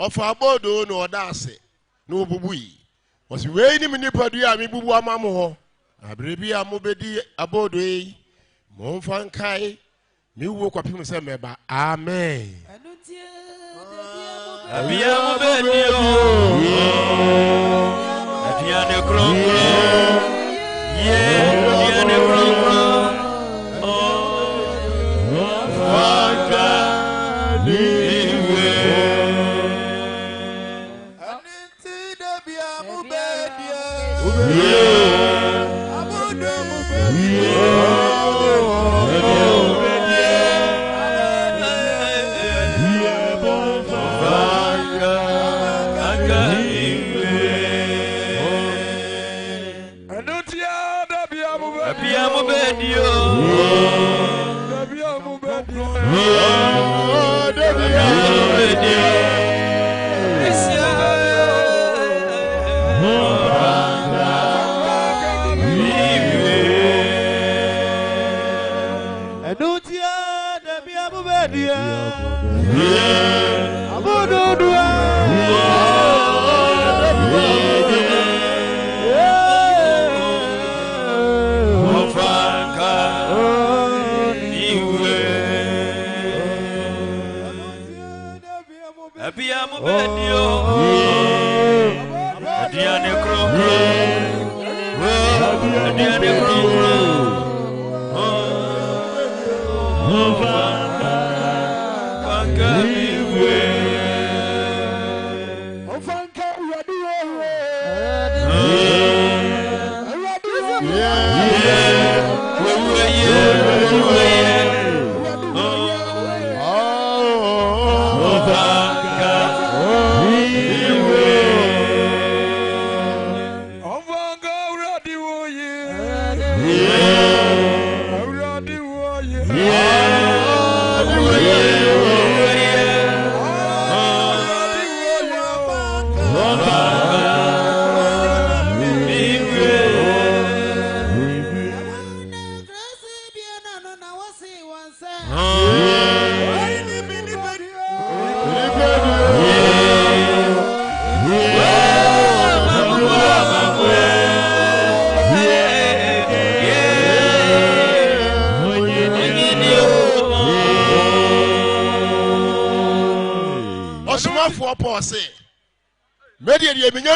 Of our bodo no dase no bubui was waiting in the padia mi bubu amamo abrebi amobedi abodwe monfankai mi wo kwapim se meba amen abia mobedi o atia de kronko atia de kronko waka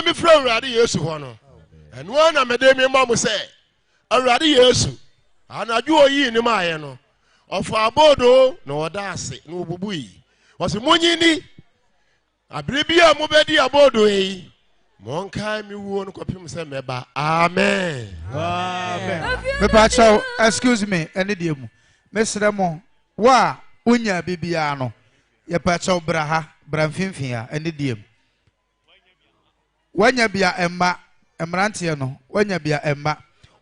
me from Radi Yesu Hono. And one of Madame Mamma say, a Radi Yesu, and I do ye in my ano. ɔfa abodo na ɔda ase na obubu yi ɔsi munyini abiri bi a mobɛdi abodo yi monka mi wuo no kɔpem sɛ mɛba amen. Mepacho, excuse me, any diemu. Mesre mo, wa unya bibiano. Ye pacho braha, bramfinfia, any diem. Wanya bia emma, emrantiano, wanya bia emma.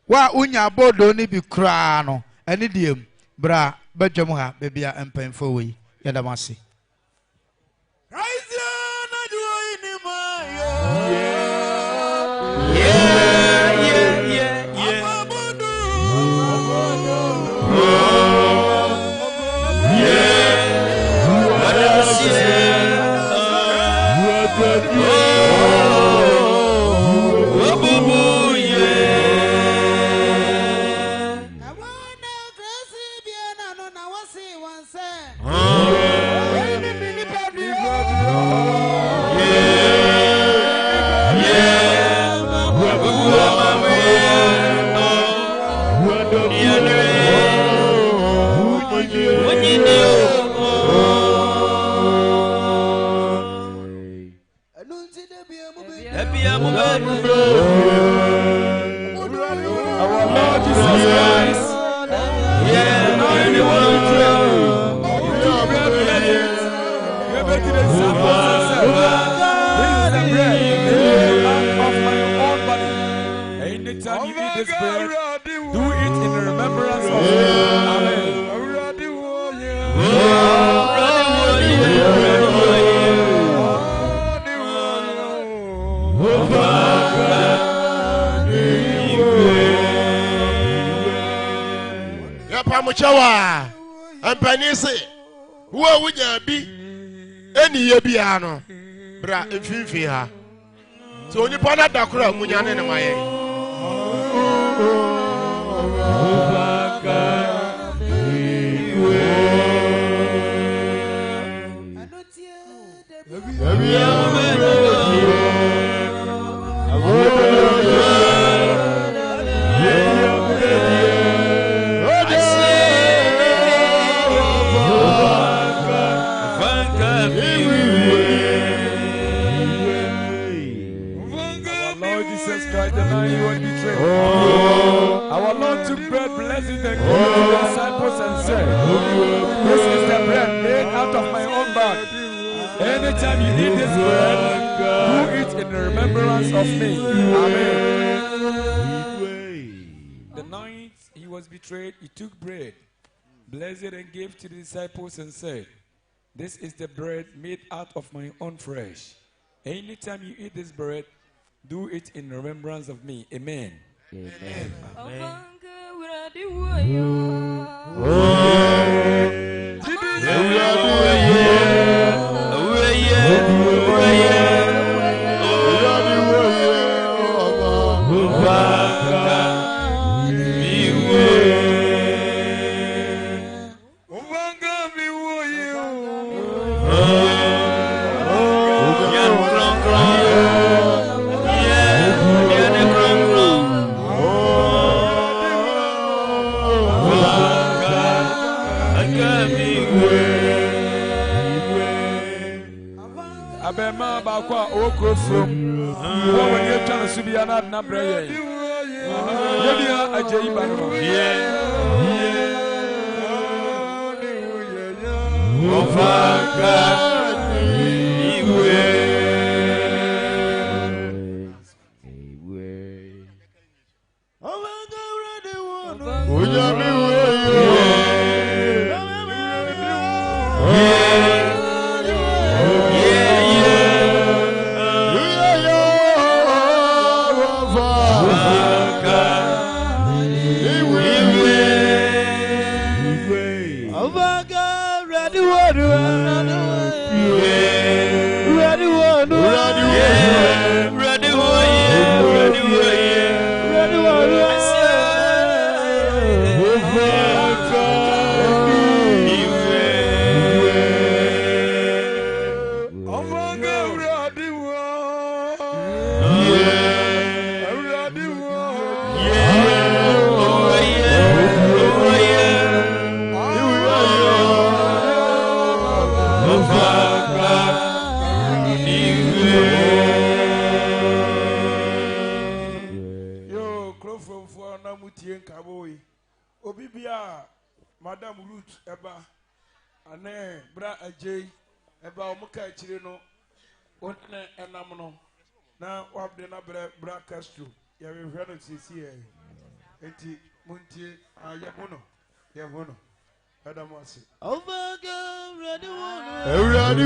Wa unya bodo ni bi krano, any diem. Bra, bejamuha, bebia empenfowi, yadamasi. Anytime you eat this bread, do it in remembrance of me. Amen. Yapamuchawa, Ampanisi, who would you be? Any yebiano, bra, if you have. So when you put that dakura, Munyan and my. Our Lord took bread, blessed it, and gave it to the disciples and said, "This is the bread made out of my own body. Anytime you eat this bread, do it in remembrance of me." Amen. The night he was betrayed, he took bread, blessed it, and gave to the disciples and said, "This is the bread made out of my own flesh. Anytime you eat this bread, do it in remembrance of me." Amen. Amen. Amen. Abema bakwa okro from wo when you try to be another na prayer yebia ajeyi bano ofaka iwe from Namuti and Kaboy. Obibia, Madame Ruth Eba, Ane, Bra Ajay, Eba Muka Chirino, One and Namono. Now, what the number Bra Castro, you have heard of CCA. Eti Munti Ayamono, Yamono. Adamasi. Ready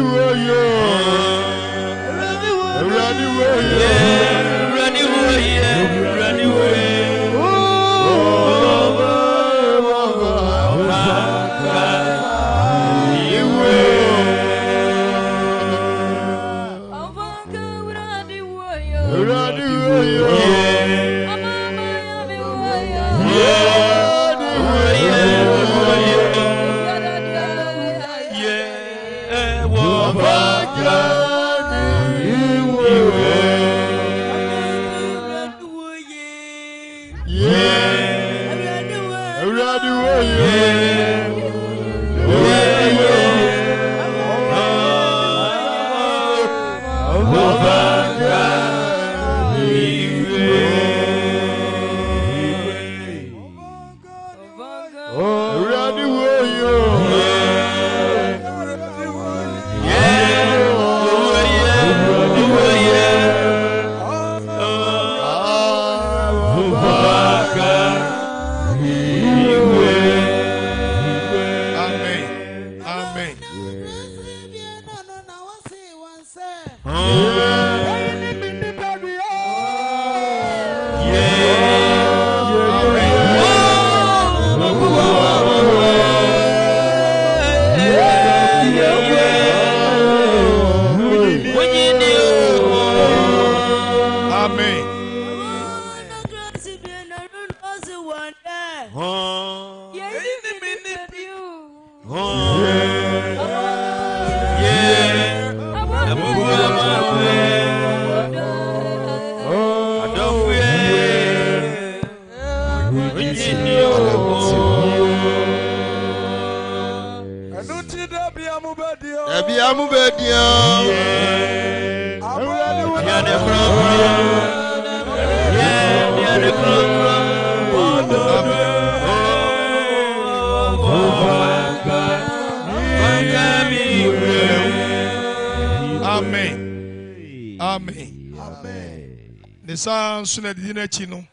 Suna dina chino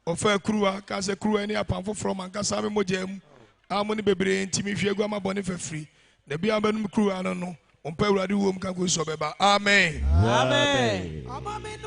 ofa kruwa ka se kruwa ni apamfo from ankasa me mogem amoni bebre ntimi hwegu ama bone fafiri na bia banum kruwa no no ompa awurade wom ka ko so beba amen amen amen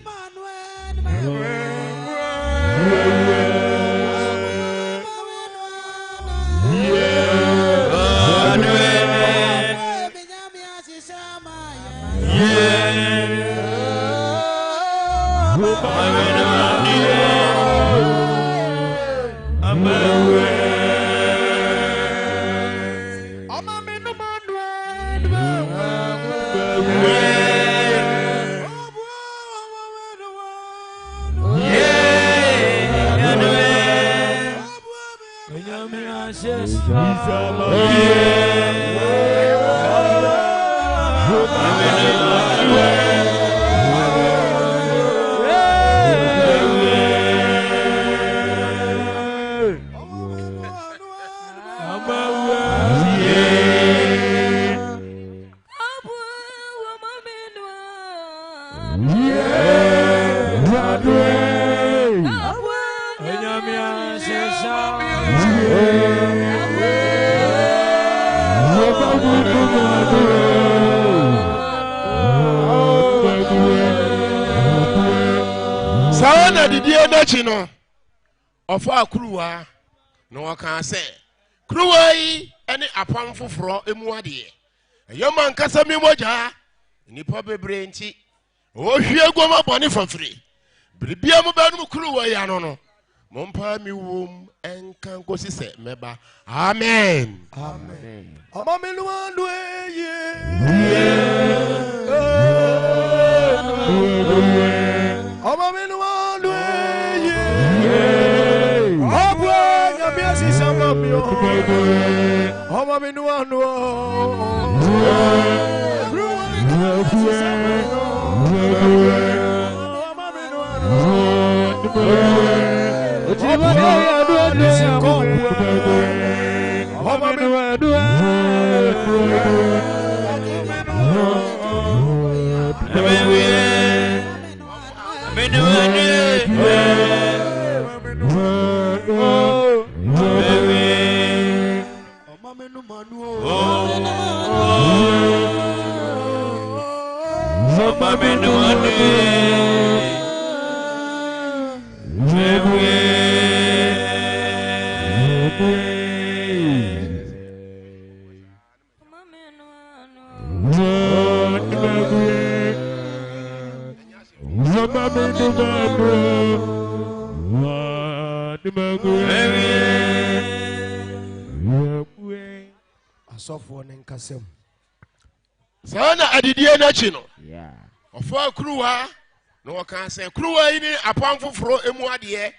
Sawana didie na chino ofa kruwa no waka se kruwa yi ene apam foforo emu ade eyoma nkasa mi moja nipa bebre nti o hwie goma bone fafiri biribia mo banu kruwa ya no no mompa mi wom enka nkosi se meba amen amen amamenu andwe ye amamenu andwe ye abwa nyamia sisamba mio amamenu andwe asɔfoɔ ne nkasɛm saa na adidie n'akyi no ɔfa kuruwa na wɔka sɛ kuruwa yi ne apam foforɔ emu adeɛ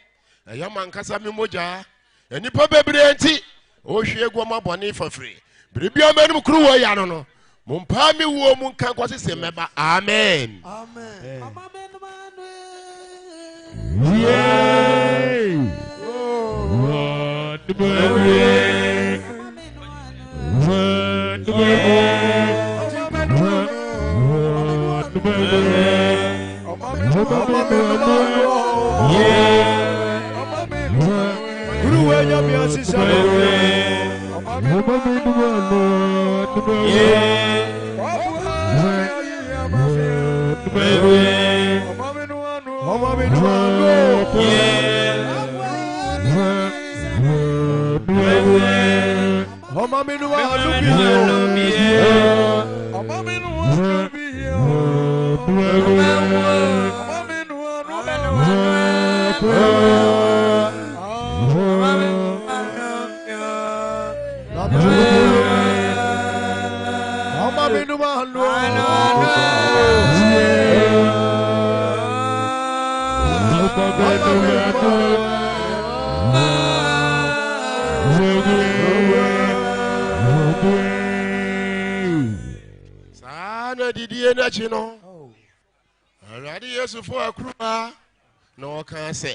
ɛyɛ ma nkasa me mogya nnipa bebree nti ɔhwie gu ɔma bɔne fafiri biribia m'anim kuruwa yi ano no mompaa me wuo mu nka nkɔse sɛ mɛba amen Sana didie na chino Awurade Yesu fo akruwa na ɔka sɛ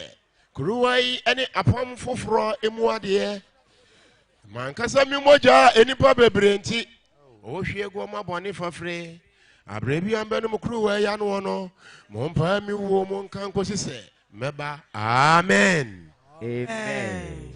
kuruwa yi ne apam foforɔ emu adeɛ mankasa mi mogya enipa bebree nti ɔhwie gu ɔma bɔne fafere abrɛ bi ambɛ no kuruwa ya no no mompa mi wo mo nka nkosi sɛ mɛba amen Amen.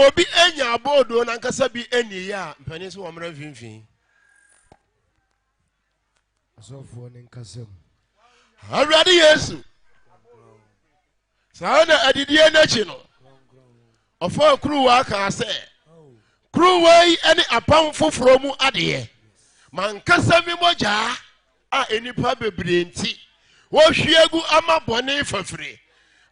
Obi enya abodo na nkasa bi eni ya mpani so womra mfimfin asɔfoɔ ne nkasɛm Awurade Yesu saa na adidie n'akyi no ɔfa kuruwa ka sɛ kuruwa yi ne apam foforɔ mu adeɛ mankasa mi mogya a enipa bebree nti wɔhwie gu ama bɔne fafiri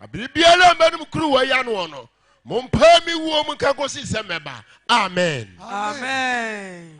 abiribiara mbɛnum kuruwa yi ano no mompa mi wo mu ka kosi sɛ mɛba amen Amen.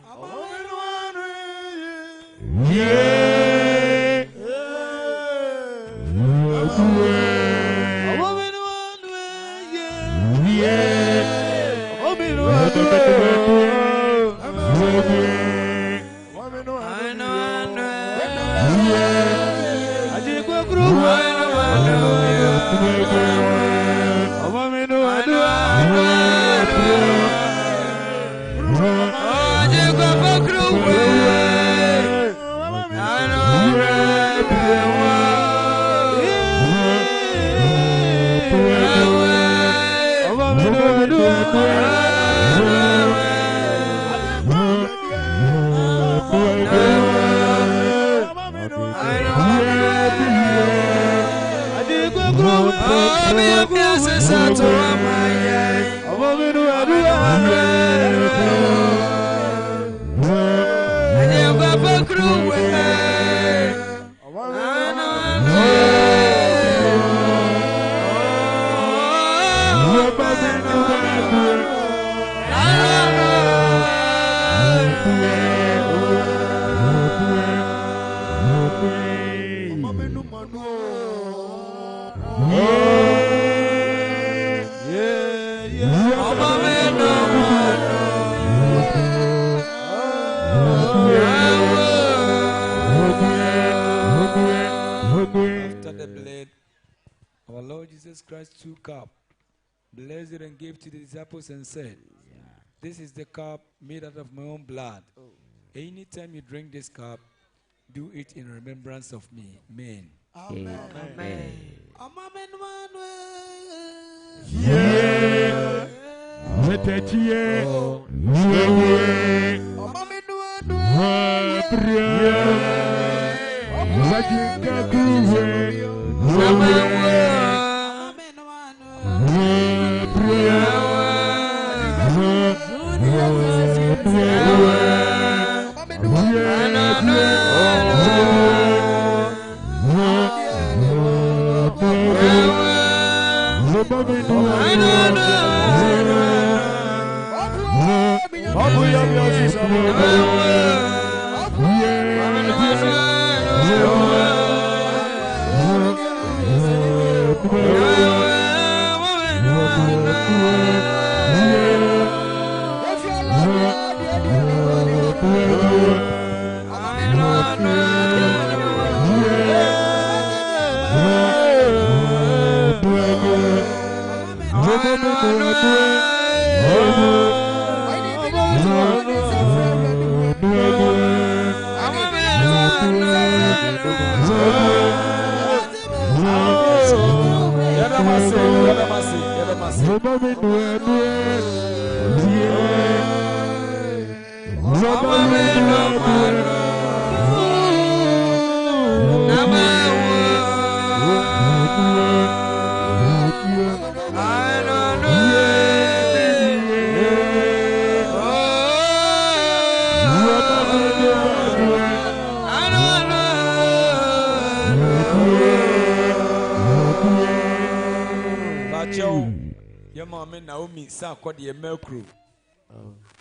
After the blood, our Lord Jesus Christ took up, blessed it, and gave to the disciples and said, "This is the cup made out of my own blood. Anytime you drink this cup, do it in remembrance of me." Amen. Amen. Amen.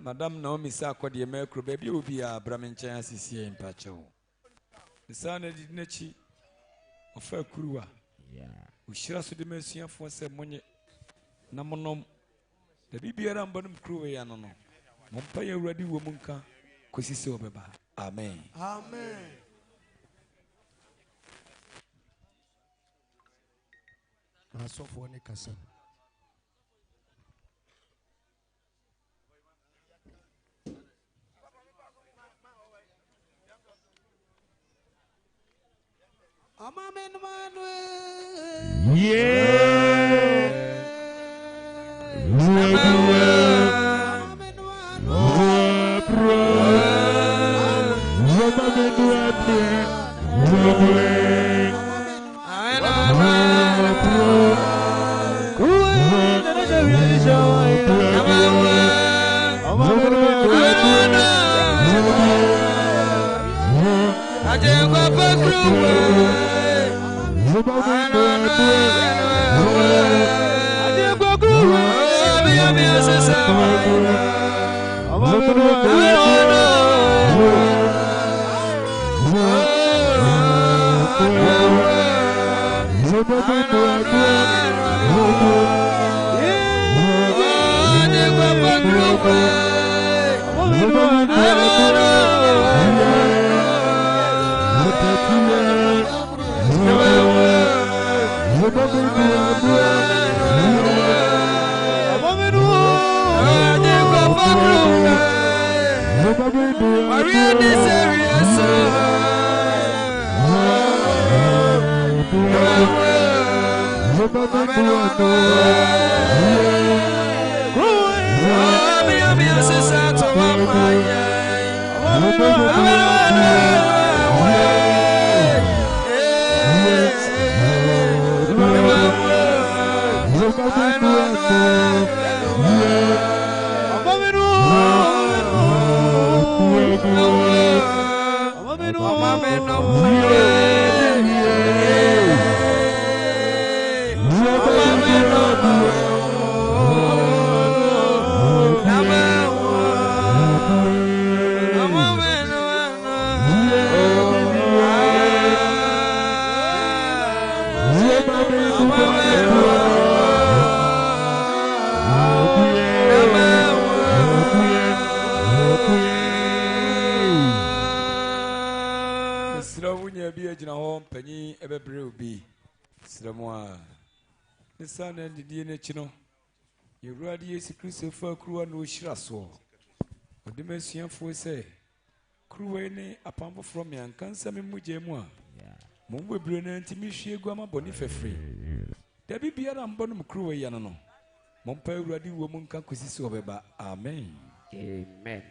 Madam Naomi Sakodi Mercro, baby will be a Brahmin chances here in Pacho. The son of the Nechi of a Kurua. We shall also the Messiah for some money. Namonom, the BB around bottom crew, Yanono. Mompire ready womanka, Kusiso Baba. Amen. Amen. Asofo ne kasa. Sana didi ne chino Yewurade Yesu Kristo fa kruwa no hira so ode masuafo se kruwa ne apambo from yan kansa me mugye mu a mo bebre na ntimi hwie gu amaboni fefre da bibiara mbo no kruwa ya no mo mpa Yewurade wo mu nka kosi so beba amen amen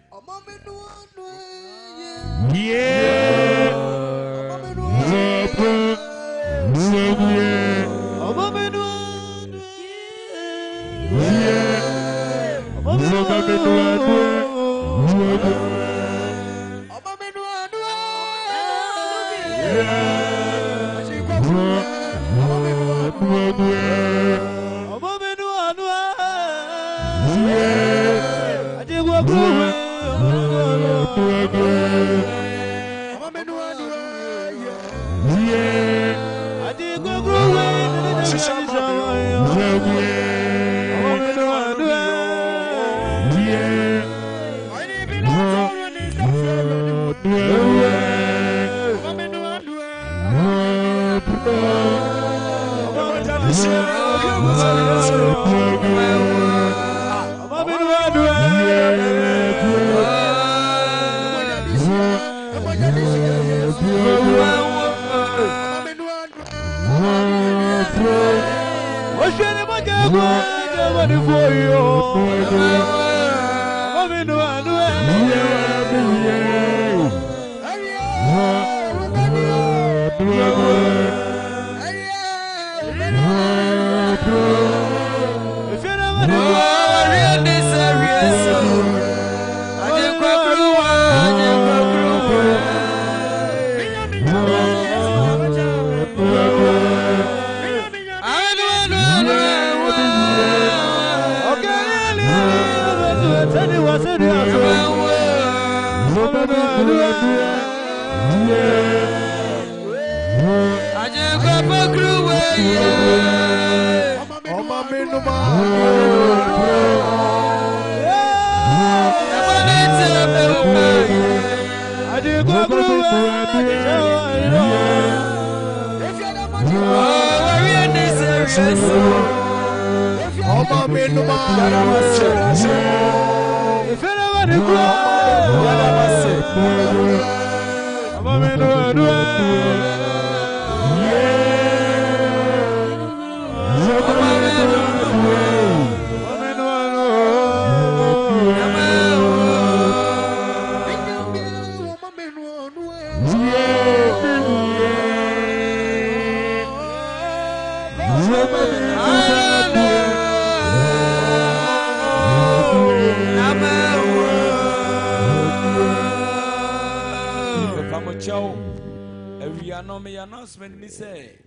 announcement ni say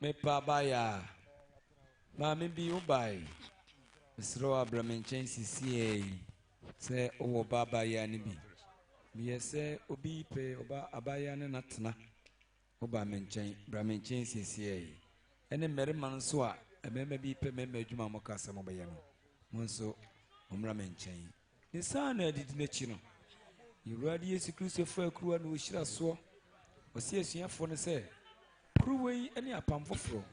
me pa baya ma me bi ubai Mr. Abraham Chensi say o baba ya ni bi me say obi pe oba abaya ne natna oba menchen Abraham Chensi ene merima nso a emema bi pe mema adwuma mo kasa mo baya no mo nso omra menchen ni sa na didi na chi no Yewurade Yesu Kristo fa akruwa na ohira so osi asuafo ne se kruwei ene apam foforo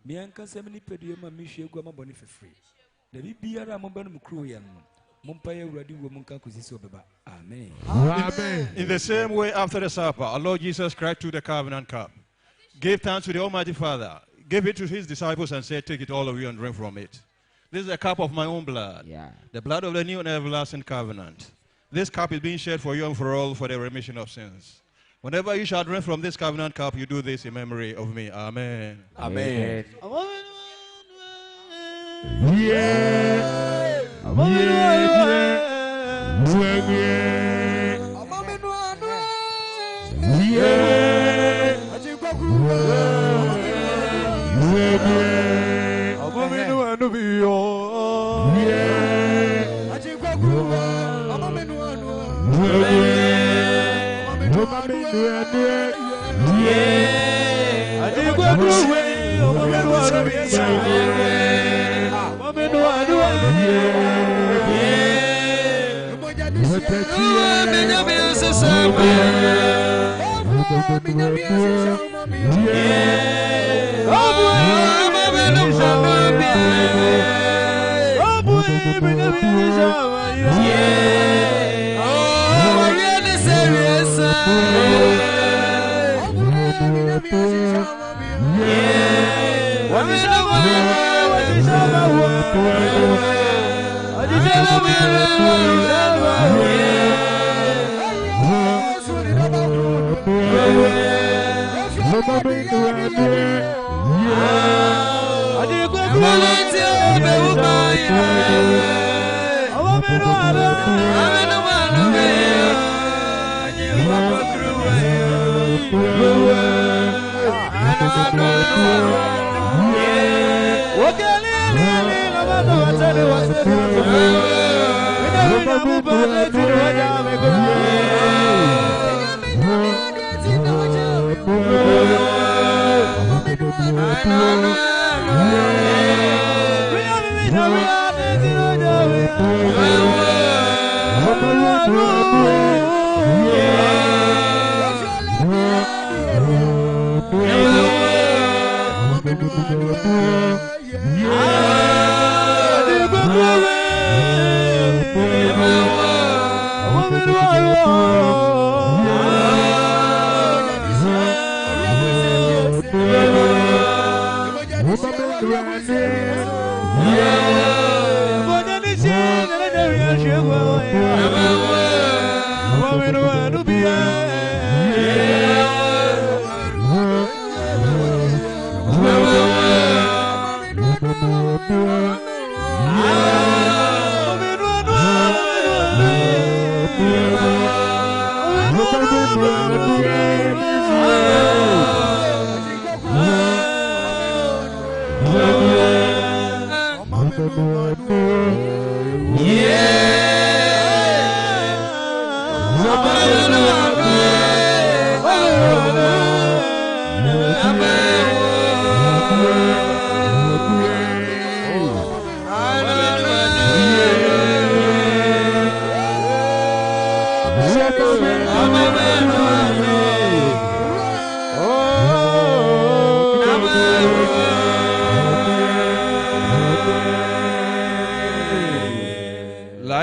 me anka se me nipadue ma me hwe gu amabone fefre da bibiara mo banu kruwei no mumpa Yewurade wo munka kosi so beba amen. Amen. In the same way, after the supper, our Lord Jesus Christ took the covenant cup, gave thanks to the Almighty Father, gave it to his disciples and said, take it all of you and drink from it. This is a cup of my own blood, the blood of the new and everlasting covenant. This cup is being shed for you and for all for the remission of sins. Whenever you shall drink from this covenant cup, you do this in memory of me. Amen. Amen.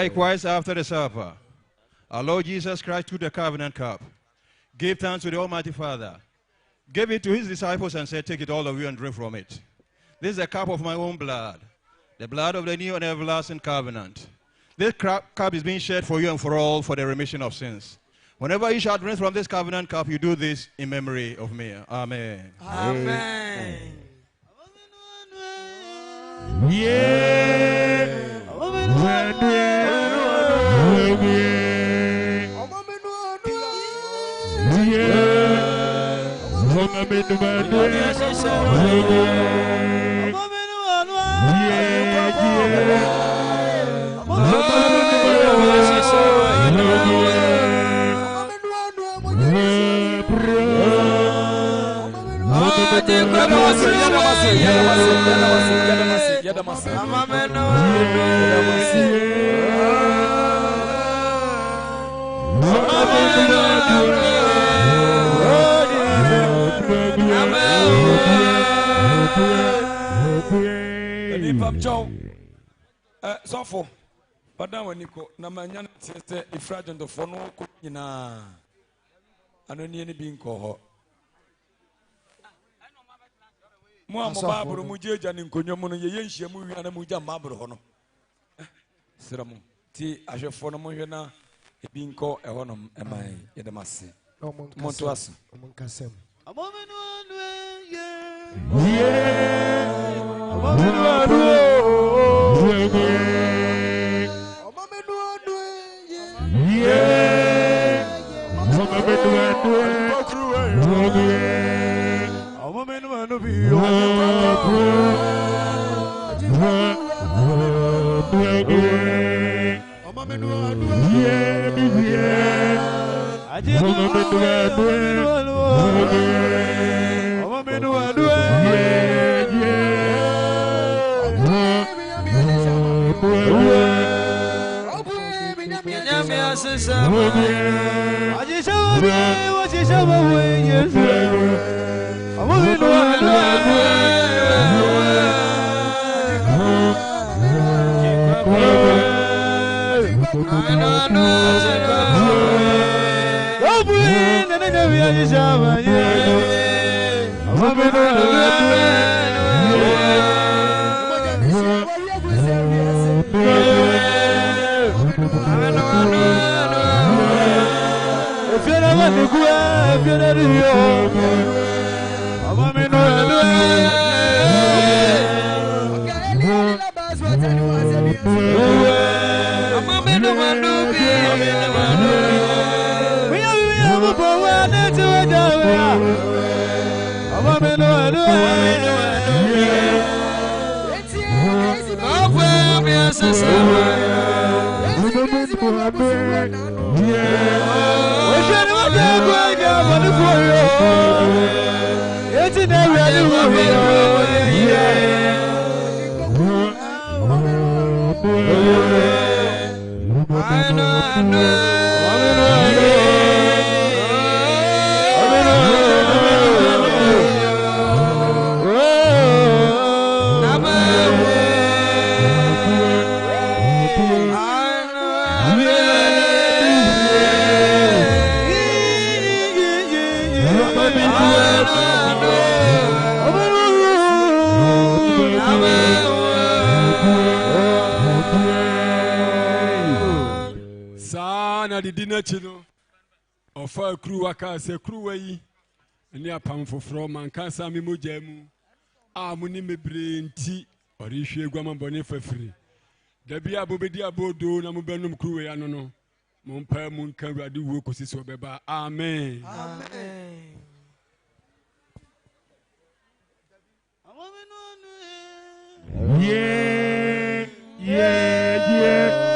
Likewise, after the supper, our Lord Jesus Christ took the covenant cup, gave thanks to the Almighty Father, gave it to his disciples and said, take it all of you and drink from it. This is a cup of my own blood, the blood of the new and everlasting covenant. This cup is being shed for you and for all for the remission of sins. Whenever you shall drink from this covenant cup, you do this in memory of me. Amen. Amen. Sofo, Padam Nico, Namanya says the fragment of Fono Kukina. I don't need any being called. mo am babro mu jeja ni nkonyomo no ye yenhia mu wi ana mu ja babro ho no sira mu ti ahwefo no mo hwe na ebi nko eho no eman ye dem ase mo to aso omunkasem amamenu anwe ye amamenu anwe Ofa kru waka se kru wayi ni apam foforo man kansa mi mojamu a muni mebre nti ori hwe guama bone fafiri da bia bobedi abodo na mo benum kru wayi ano no mo mpa mu nka wade wo kosi so beba amen amen yeah yeah yeah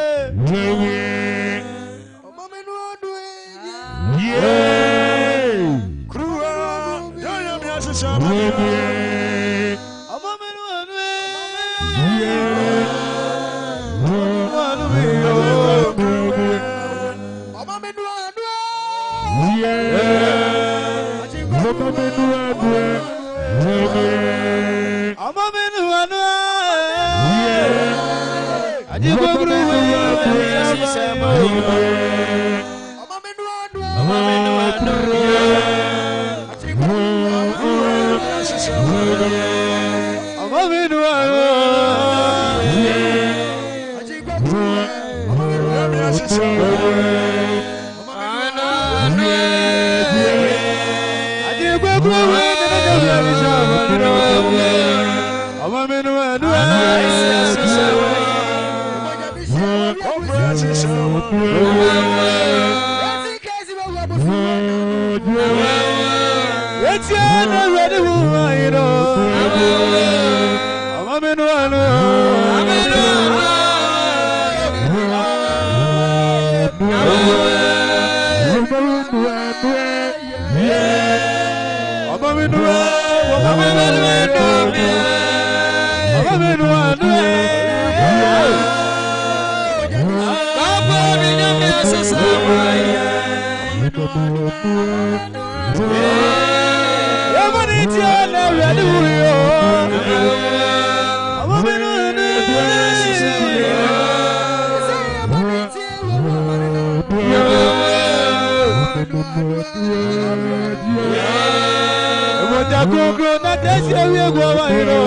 Bota kukru na tesi ewie gwa wa hiro.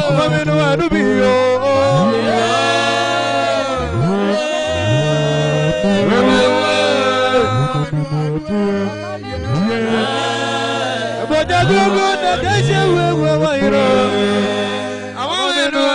Omaminu anubiyo. Bota kukru na tesi ewie gwa wa hiro. Omaminu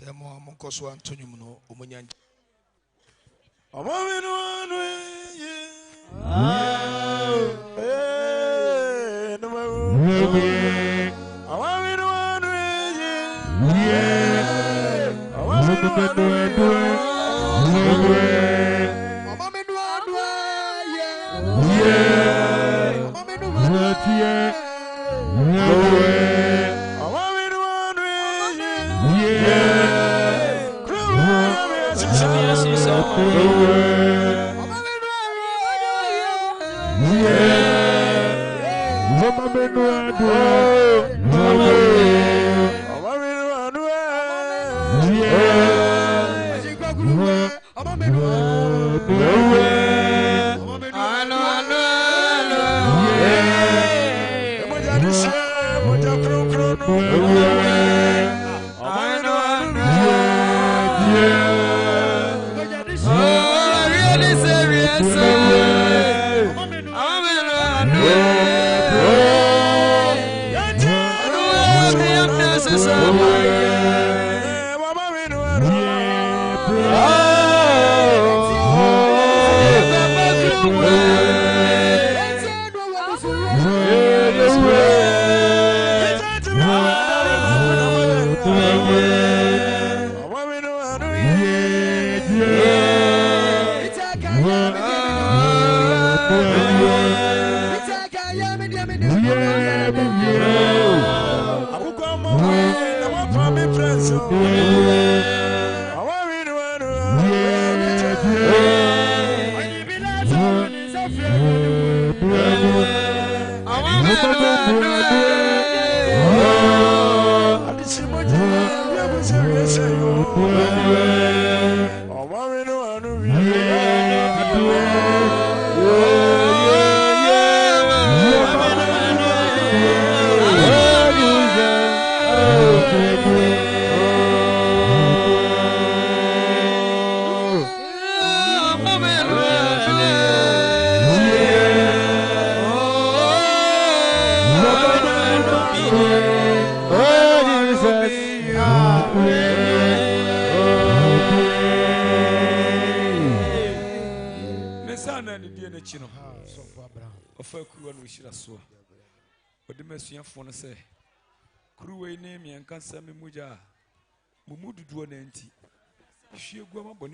Temo amonkoso antonyum no omunyanja. Amaminu anwe ye. Amaminu anwe ye. Amaminu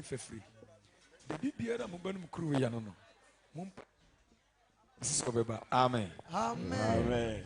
fefri de bibiara mo banum kru ya no mo so beba amen amen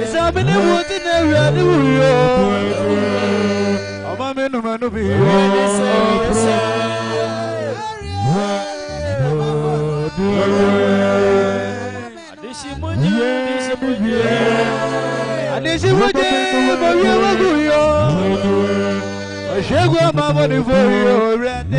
It's Shegwa mama ni for you ready.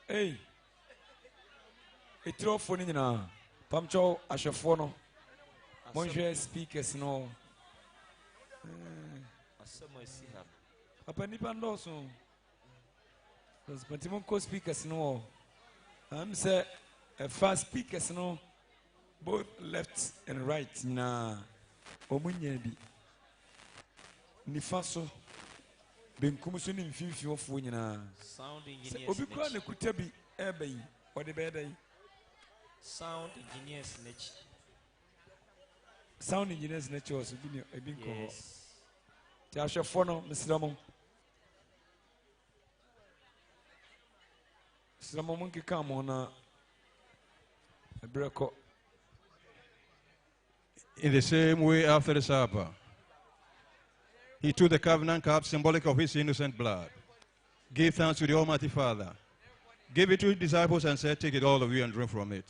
Hey, it's all funny now. Pamcho, Ashafono, Monje speakers no. Papa Nipando so. Those Pantimonco speakers no. I'm say a fast speakers no. Both left and right na. Omunyebi. Nifaso. Benkumu ni mfifi ofu nyina. Sound engineers. Obi kwa ne kutabi ebe yi. Ode be dai. Sound engineers nechi. Sound engineers nechi was ebi nko ho. Ti ahwefo no misramo. Misramo mun ke kam na ebreko. In the same way, after the supper, he took the covenant cup, symbolic of his innocent blood, gave thanks to the Almighty Father, gave it to his disciples and said, take it all of you and drink from it.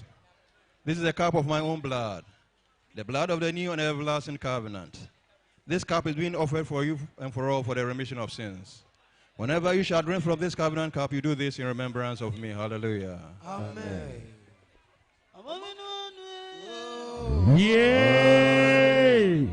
This is a cup of my own blood, the blood of the new and everlasting covenant. This cup is being offered for you and for all for the remission of sins. Whenever you shall drink from this covenant cup, you do this in remembrance of me. Hallelujah. Amen. Yay!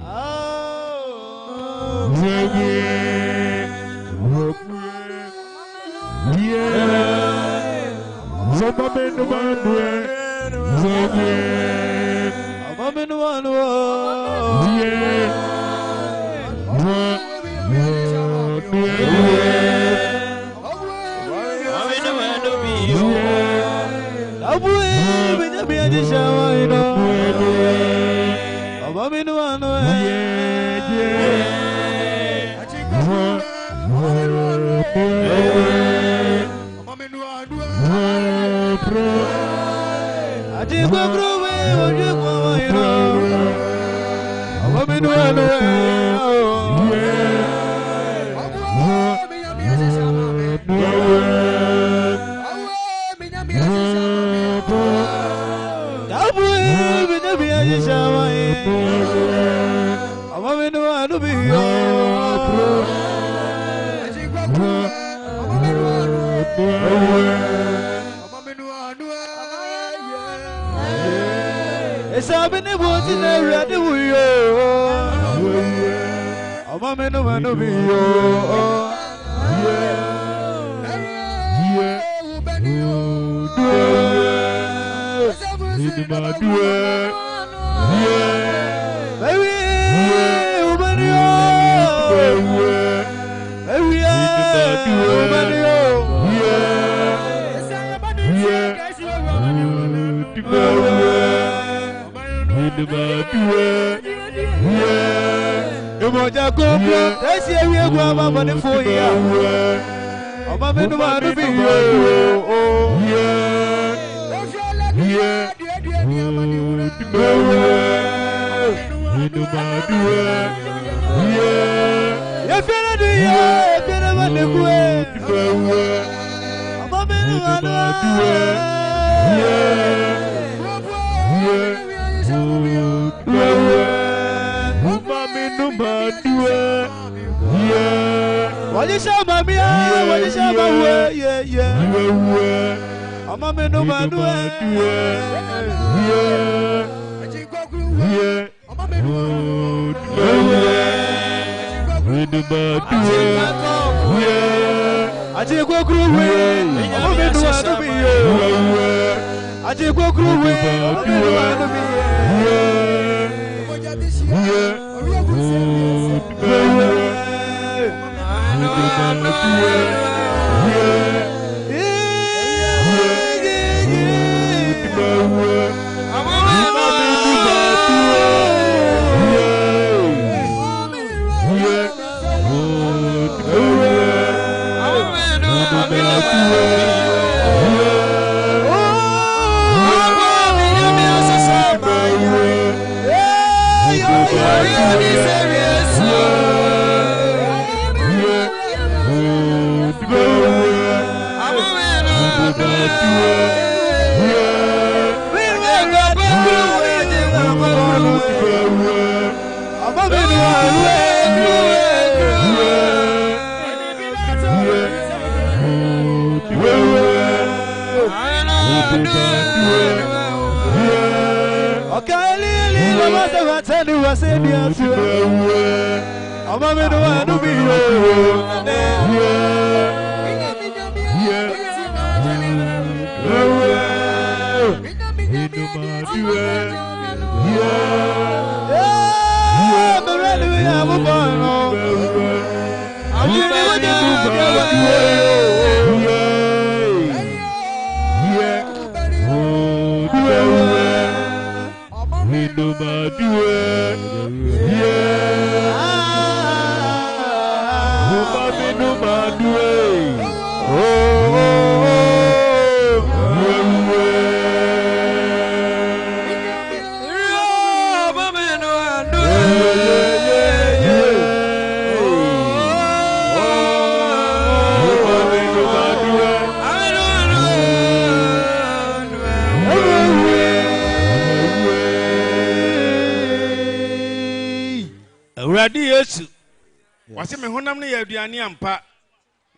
Wasi me honam ne yaduane ampa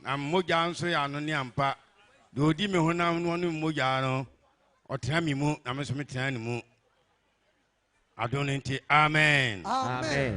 na mogya nso ya no ne ampa de odi me honam no ne mogya no otena mi mu na me so me tena ne mu adonenti amen amen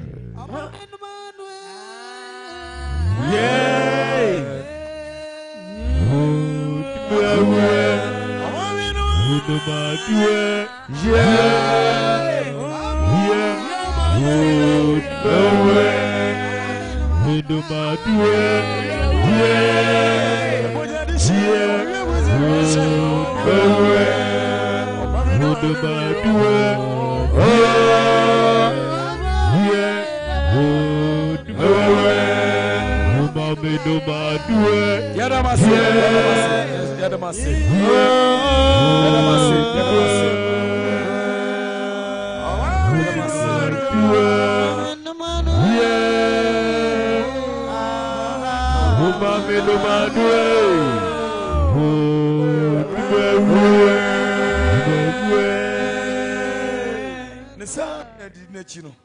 Nesa edi n'echi no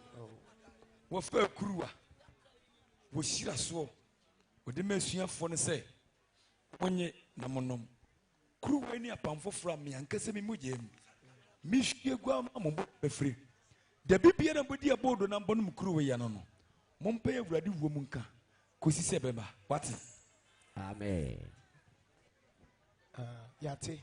wofa kuruwa wo shira so wode masuafo ne se onye na monom kuruwa ni apamfo fra me ankase me mugye mi hwie gwa amombo befre da bibia na bodi abodo na mbonum kuruwa ya no no mompe awurade wo mu nka kosi se beba what amen yate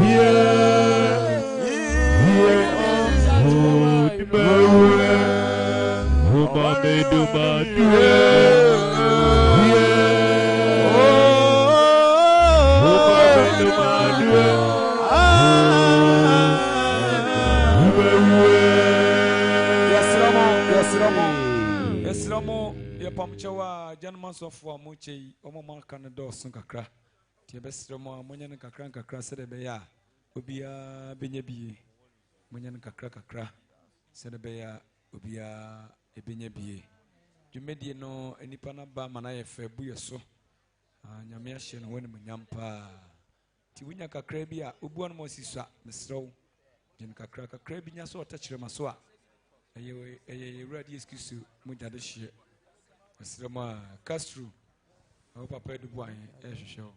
Yeah. Esramo ye pamchewa gentlemen of Muche Omoma Canada Sunkakra. Tiebesramo Munyan Kakra said beya Ubia Benyabi Munyan Kakra said beya Ubia Ebenyabi. You made you know any panaba manaya febuya so. Nyamiashin when Munyampa Tiwinya Kakrebia Ubuan Mosisa, Mr. Jen Kakra Krabinya so touch Remaswa. A ready excuse to Mujadish. Mr. Castro. I hope I paid the wine as you show.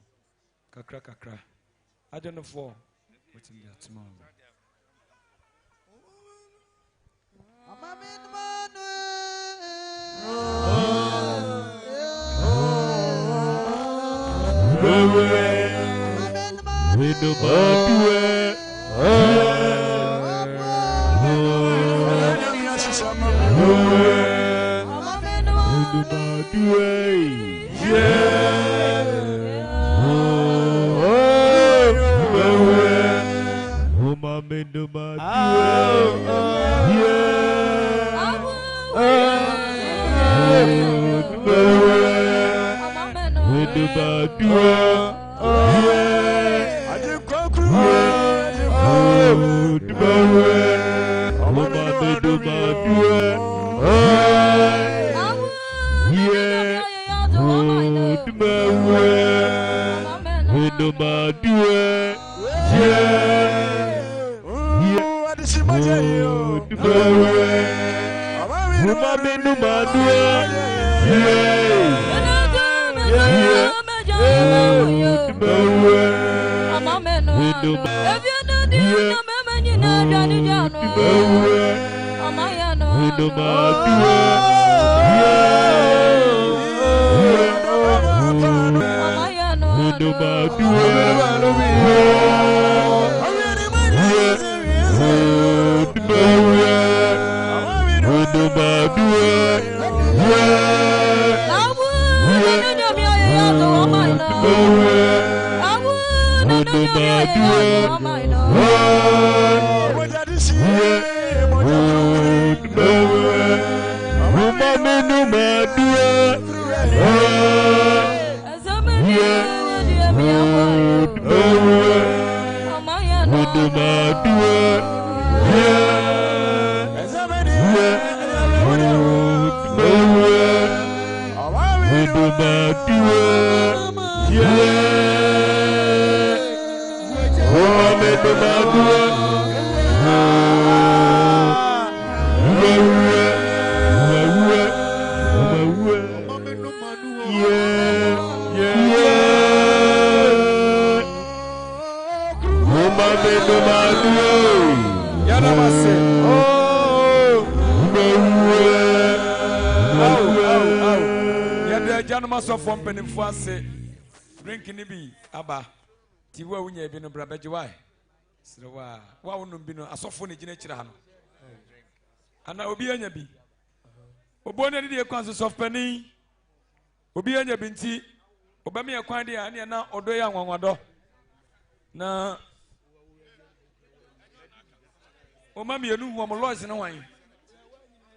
Kakra. I don't know for what's in that tomorrow. Tiwa unya bino brabeji why? Sirawa wa unum bino asofo ne gine kira no. Ana obi anya bi. Obone de kwanso sofpani. Obi anya bi nti obame yakwan de a ne na odo ya nwanwado. Na o mami enu hu omo lois ne wan.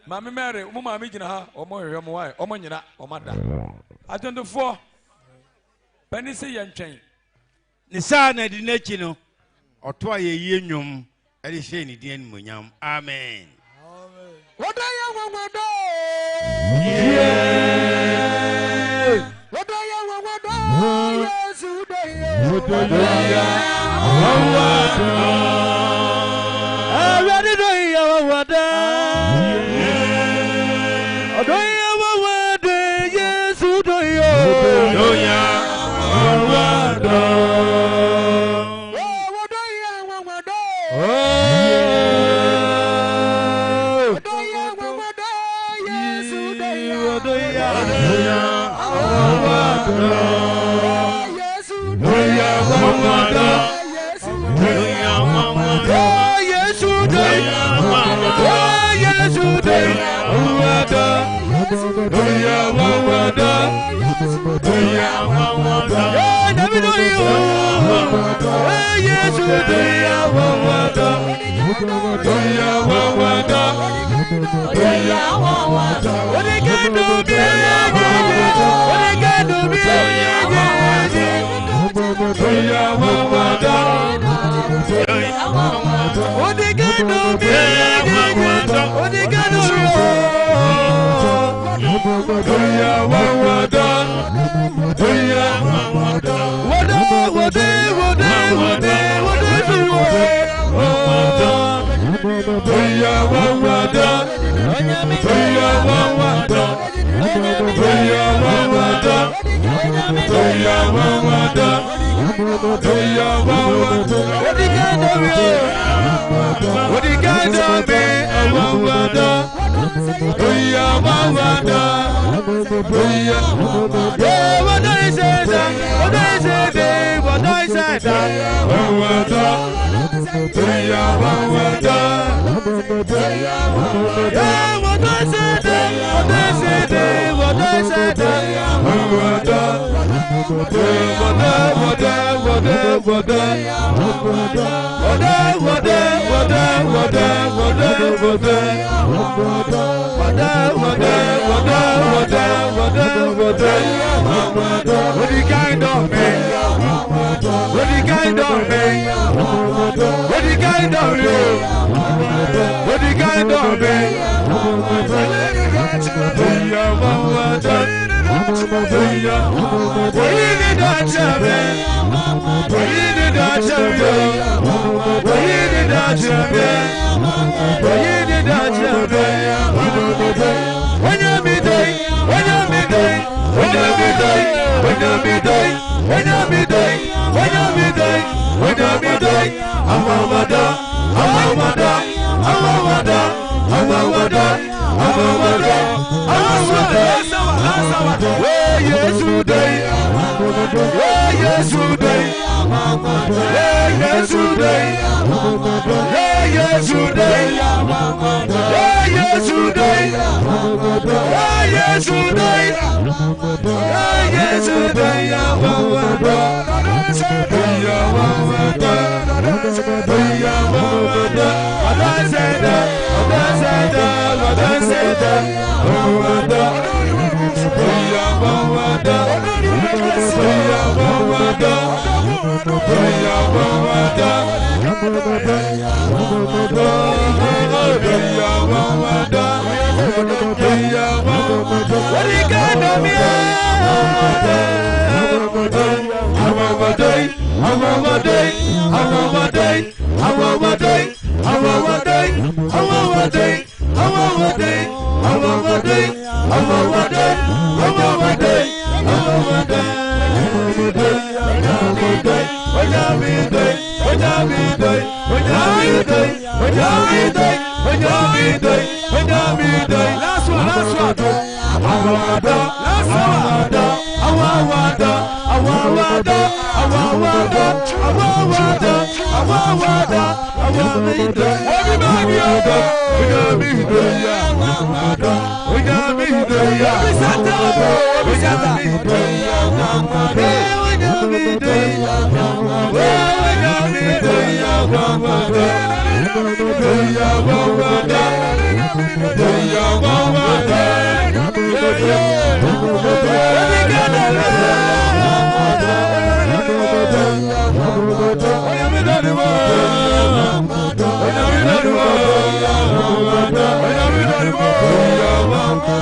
Mami mere o mami gina ha omo hwehwe mo why omo nyina omada. Atondofo pani se yentwen. Nisa na di n'ekyi no ɔto a yɛyie nnwom ɛde hyɛ ne din animuonyam amen. Wada ya wawado wada ya wawado Yesu daya wada ya wawado awadi daya wawado daya wawado Yesu daya wawado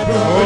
Oh,